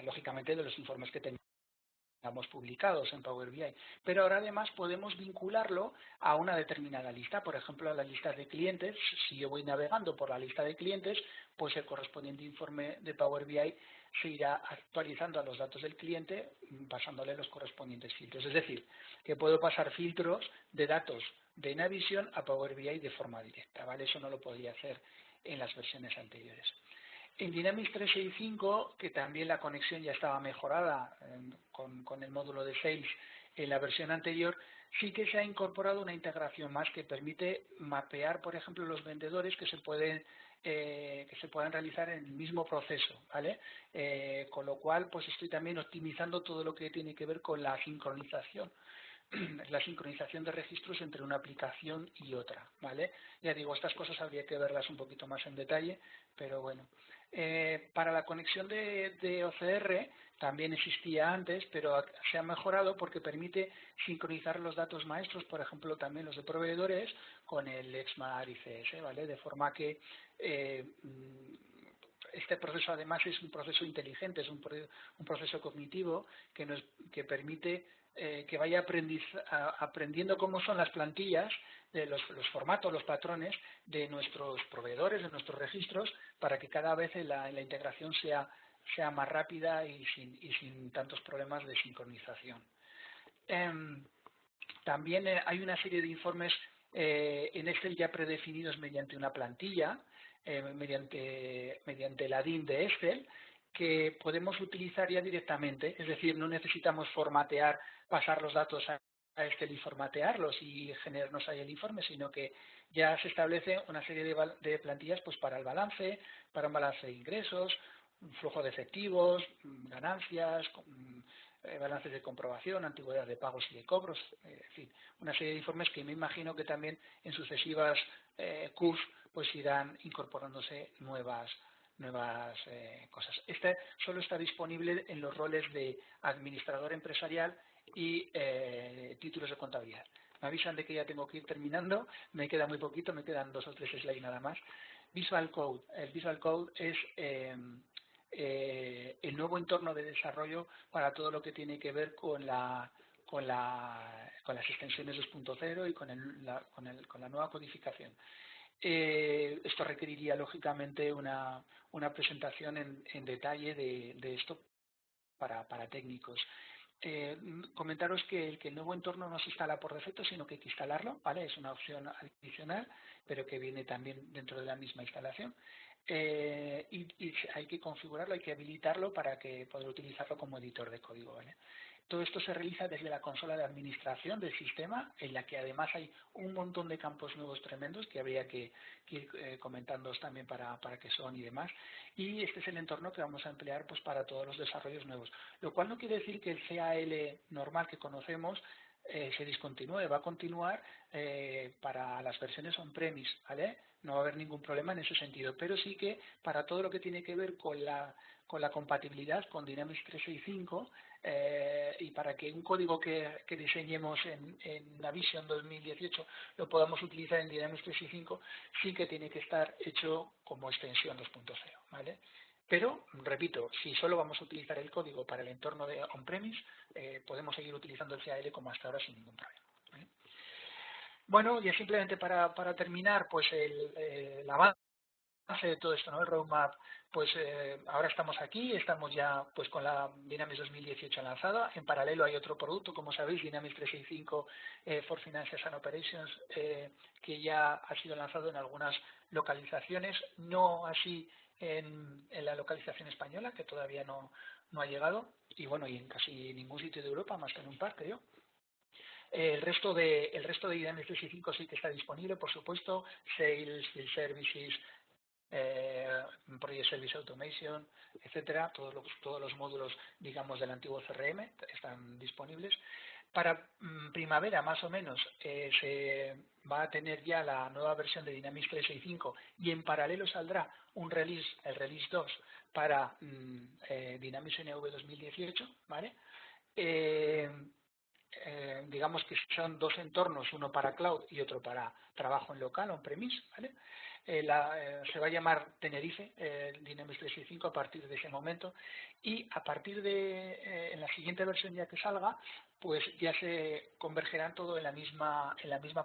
lógicamente de los informes que teníamos publicados en Power BI, pero ahora además podemos vincularlo a una determinada lista, por ejemplo a la lista de clientes. Si yo voy navegando por la lista de clientes, pues el correspondiente informe de Power BI se irá actualizando a los datos del cliente, pasándole los correspondientes filtros. Es decir, que puedo pasar filtros de datos de Navision a Power BI de forma directa, ¿vale? Eso no lo podía hacer en las versiones anteriores. En Dynamics 365, que también la conexión ya estaba mejorada con el módulo de Sales en la versión anterior, sí que se ha incorporado una integración más que permite mapear, por ejemplo, los vendedores que se puedan realizar en el mismo proceso, ¿vale? Con lo cual, pues estoy también optimizando todo lo que tiene que ver con la sincronización de registros entre una aplicación y otra, ¿vale? Ya digo, estas cosas habría que verlas un poquito más en detalle, pero bueno. Para la conexión de OCR también existía antes, pero se ha mejorado porque permite sincronizar los datos maestros, por ejemplo, también los de proveedores, con el EXMAR ICS, ¿vale? De forma que este proceso además es un proceso inteligente, es un proceso cognitivo que permite que vaya aprendiendo cómo son las plantillas, de los formatos, los patrones de nuestros proveedores, de nuestros registros, para que cada vez la integración sea más rápida y sin tantos problemas de sincronización. También hay una serie de informes en Excel ya predefinidos mediante una plantilla, mediante la DIN de Excel, que podemos utilizar ya directamente, es decir, no necesitamos formatear, pasar los datos a Excel y formatearlos y generarnos ahí el informe, sino que ya se establece una serie de plantillas pues para el balance, para un balance de ingresos, un flujo de efectivos, ganancias, balances de comprobación, antigüedad de pagos y de cobros, en fin, una serie de informes que me imagino que también en sucesivas Qs pues irán incorporándose nuevas cosas. Este solo está disponible en los roles de administrador empresarial y títulos de contabilidad. Me avisan de que ya tengo que ir terminando, me queda muy poquito, me quedan 2 o 3 slides nada más. Visual Code. El Visual Code es el nuevo entorno de desarrollo para todo lo que tiene que ver con las extensiones 2.0 y con la nueva codificación. Esto requeriría lógicamente una presentación en detalle de esto para técnicos. Comentaros que el nuevo entorno no se instala por defecto, sino que hay que instalarlo, ¿vale? Es una opción adicional, pero que viene también dentro de la misma instalación. Y hay que configurarlo, hay que habilitarlo para poder utilizarlo como editor de código, ¿vale? Todo esto se realiza desde la consola de administración del sistema, en la que además hay un montón de campos nuevos tremendos que habría que ir comentándoos también para qué son y demás. Y este es el entorno que vamos a emplear pues para todos los desarrollos nuevos. Lo cual no quiere decir que el CAL normal que conocemos se discontinúe, va a continuar para las versiones on-premise, ¿vale? No va a haber ningún problema en ese sentido, pero sí que para todo lo que tiene que ver con la compatibilidad con Dynamics 365 y para que un código que diseñemos en Navision 2018 lo podamos utilizar en Dynamics 365, sí que tiene que estar hecho como extensión 2.0, ¿vale? Pero, repito, si solo vamos a utilizar el código para el entorno de on-premise, podemos seguir utilizando el CAL como hasta ahora sin ningún problema, ¿vale? Bueno, ya simplemente para terminar, pues el avance de todo esto, ¿no? El roadmap, pues ahora estamos aquí, estamos ya pues con la Dynamics 2018 lanzada. En paralelo hay otro producto, como sabéis, Dynamics 365 for Finances and Operations, que ya ha sido lanzado en algunas localizaciones, no así en la localización española, que todavía no ha llegado, y bueno, y en casi ningún sitio de Europa, más que en un par, creo. El resto de Dynamics 365 sí que está disponible, por supuesto, Sales, Field Services, Project Service Automation, etcétera, todos los módulos, digamos, del antiguo CRM están disponibles. Para primavera, más o menos, se va a tener ya la nueva versión de Dynamics 365 y en paralelo saldrá un release, el release 2, para Dynamics NV 2018, ¿vale? digamos que son dos entornos, uno para cloud y otro para trabajo en local, on-premise, ¿vale? Se va a llamar Tenerife, Dynamics 365 a partir de ese momento, y a partir de en la siguiente versión ya que salga, pues ya se convergerán todo en la misma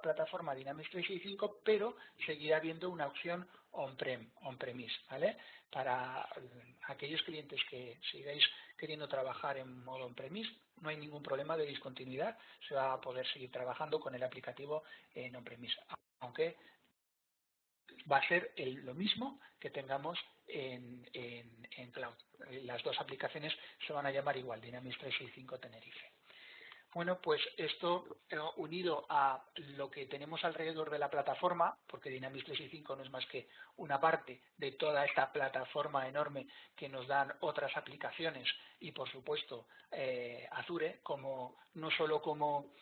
plataforma Dynamics 365, pero seguirá habiendo una opción on-premise, ¿vale? Para aquellos clientes que sigáis queriendo trabajar en modo on-premise, no hay ningún problema de discontinuidad, se va a poder seguir trabajando con el aplicativo en on-premise, aunque va a ser lo mismo que tengamos en cloud. Las dos aplicaciones se van a llamar igual, Dynamics 365 Tenerife. Bueno, pues esto unido a lo que tenemos alrededor de la plataforma, porque Dynamics 365 no es más que una parte de toda esta plataforma enorme que nos dan otras aplicaciones y, por supuesto, Azure, no solo como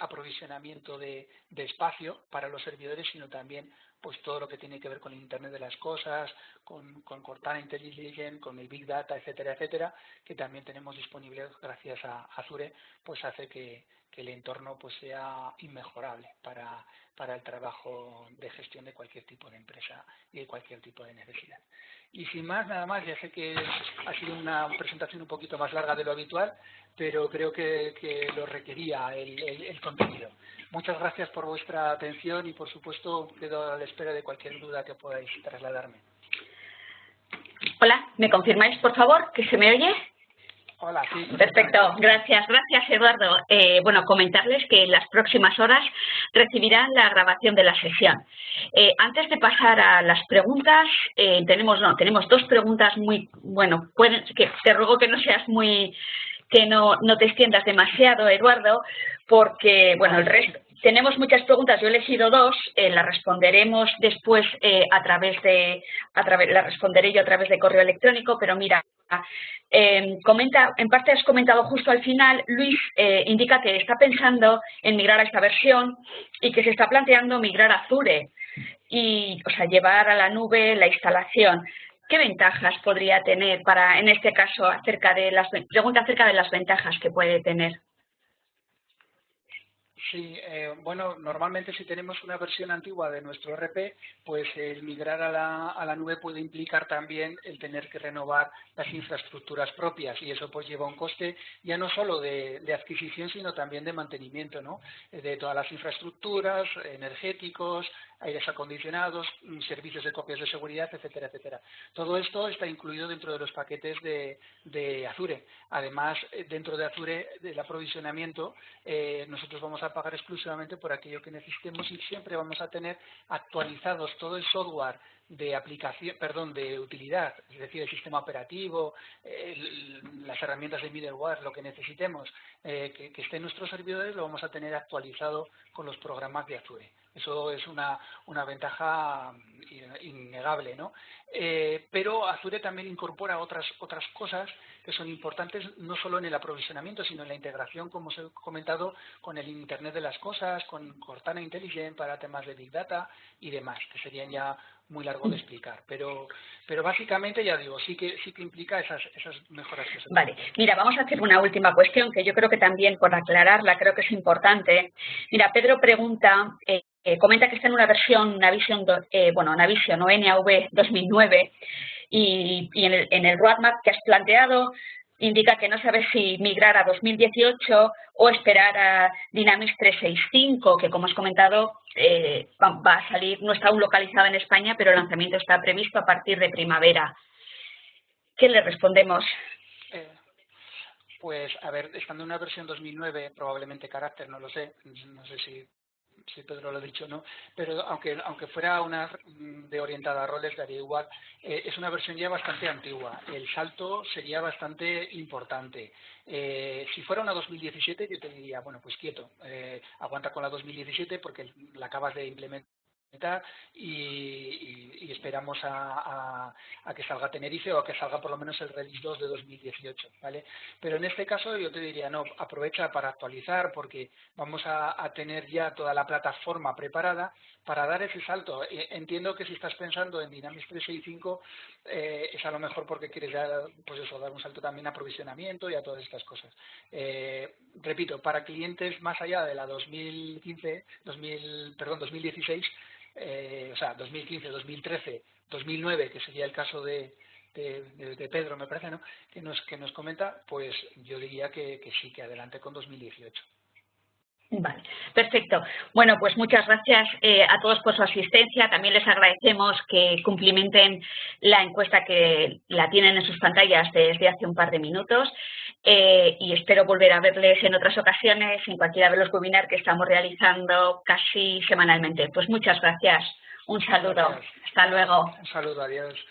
aprovisionamiento de espacio para los servidores, sino también pues todo lo que tiene que ver con el Internet de las cosas, con Cortana Intelligence, con el Big Data, etcétera, etcétera, que también tenemos disponible gracias a Azure, pues hace que el entorno pues sea inmejorable para el trabajo de gestión de cualquier tipo de empresa y de cualquier tipo de necesidad. Y sin más, nada más, ya sé que ha sido una presentación un poquito más larga de lo habitual, pero creo que lo requería el contenido. Muchas gracias por vuestra atención y, por supuesto, quedo a la espera de cualquier duda que podáis trasladarme. Hola, ¿me confirmáis, por favor, que se me oye? Hola, sí. Perfecto, gracias Eduardo. Bueno, comentarles que en las próximas horas recibirán la grabación de la sesión. Antes de pasar a las preguntas, tenemos dos preguntas muy, bueno, que te ruego que no seas que no te extiendas demasiado, Eduardo, porque, bueno, el resto, tenemos muchas preguntas, yo he elegido dos, las responderemos después las responderé yo a través de correo electrónico, pero mira, en parte has comentado justo al final, Luis indica que está pensando en migrar a esta versión y que se está planteando migrar a Azure y, o sea, llevar a la nube la instalación. ¿Qué ventajas podría tener en este caso, pregunta acerca de las ventajas que puede tener? Sí, bueno, normalmente si tenemos una versión antigua de nuestro ERP, pues el migrar a la nube puede implicar también el tener que renovar las infraestructuras propias y eso pues lleva un coste ya no solo de adquisición, sino también de mantenimiento, ¿no? De todas las infraestructuras, energéticos, aires acondicionados, servicios de copias de seguridad, etcétera, etcétera. Todo esto está incluido dentro de los paquetes de Azure. Además, dentro de Azure, del aprovisionamiento, nosotros vamos a pagar exclusivamente por aquello que necesitemos y siempre vamos a tener actualizados todo el software de aplicación, de utilidad, es decir, el sistema operativo, las herramientas de middleware, lo que necesitemos que esté en nuestros servidores, lo vamos a tener actualizado con los programas de Azure. Eso es una ventaja innegable, ¿no? Pero Azure también incorpora otras cosas que son importantes no solo en el aprovisionamiento, sino en la integración, como os he comentado, con el Internet de las cosas, con Cortana Intelligence para temas de Big Data y demás, que serían ya muy largo de explicar. Pero básicamente, ya digo, sí que implica esas mejoras que se Vale, comentan. mira, vamos a hacer una última cuestión que yo creo que también, por aclararla, creo que es importante. Mira, Pedro pregunta, comenta que está en una versión Navision o NAV 2009 y en el roadmap que has planteado indica que no sabe si migrar a 2018 o esperar a Dynamics 365, que como has comentado va a salir, no está aún localizada en España, pero el lanzamiento está previsto a partir de primavera. ¿Qué le respondemos? Pues, a ver, estando en una versión 2009, probablemente carácter, no lo sé, no sé si Pedro lo ha dicho, ¿no? Pero aunque fuera una de orientada a roles, daría igual. Es una versión ya bastante antigua. El salto sería bastante importante. Si fuera una 2017, yo te diría, bueno, pues quieto, aguanta con la 2017 porque la acabas de implementar y esperamos a que salga Tenerife o a que salga por lo menos el Release 2 de 2018, ¿vale? Pero en este caso yo te diría, no, aprovecha para actualizar porque vamos a tener ya toda la plataforma preparada para dar ese salto. Entiendo que si estás pensando en Dynamics 365 es a lo mejor porque quieres ya, pues eso, dar un salto también a aprovisionamiento y a todas estas cosas. Repito, para clientes más allá de la 2016, o sea, 2015, 2013, 2009, que sería el caso de Pedro, me parece, ¿no? que nos comenta, pues yo diría que sí, que adelante con 2018. Vale, perfecto. Bueno, pues muchas gracias a todos por su asistencia. También les agradecemos que cumplimenten la encuesta que la tienen en sus pantallas desde hace un par de minutos y espero volver a verles en otras ocasiones en cualquiera de los webinars que estamos realizando casi semanalmente. Pues muchas gracias. Un saludo. Gracias. Hasta luego. Un saludo. Adiós.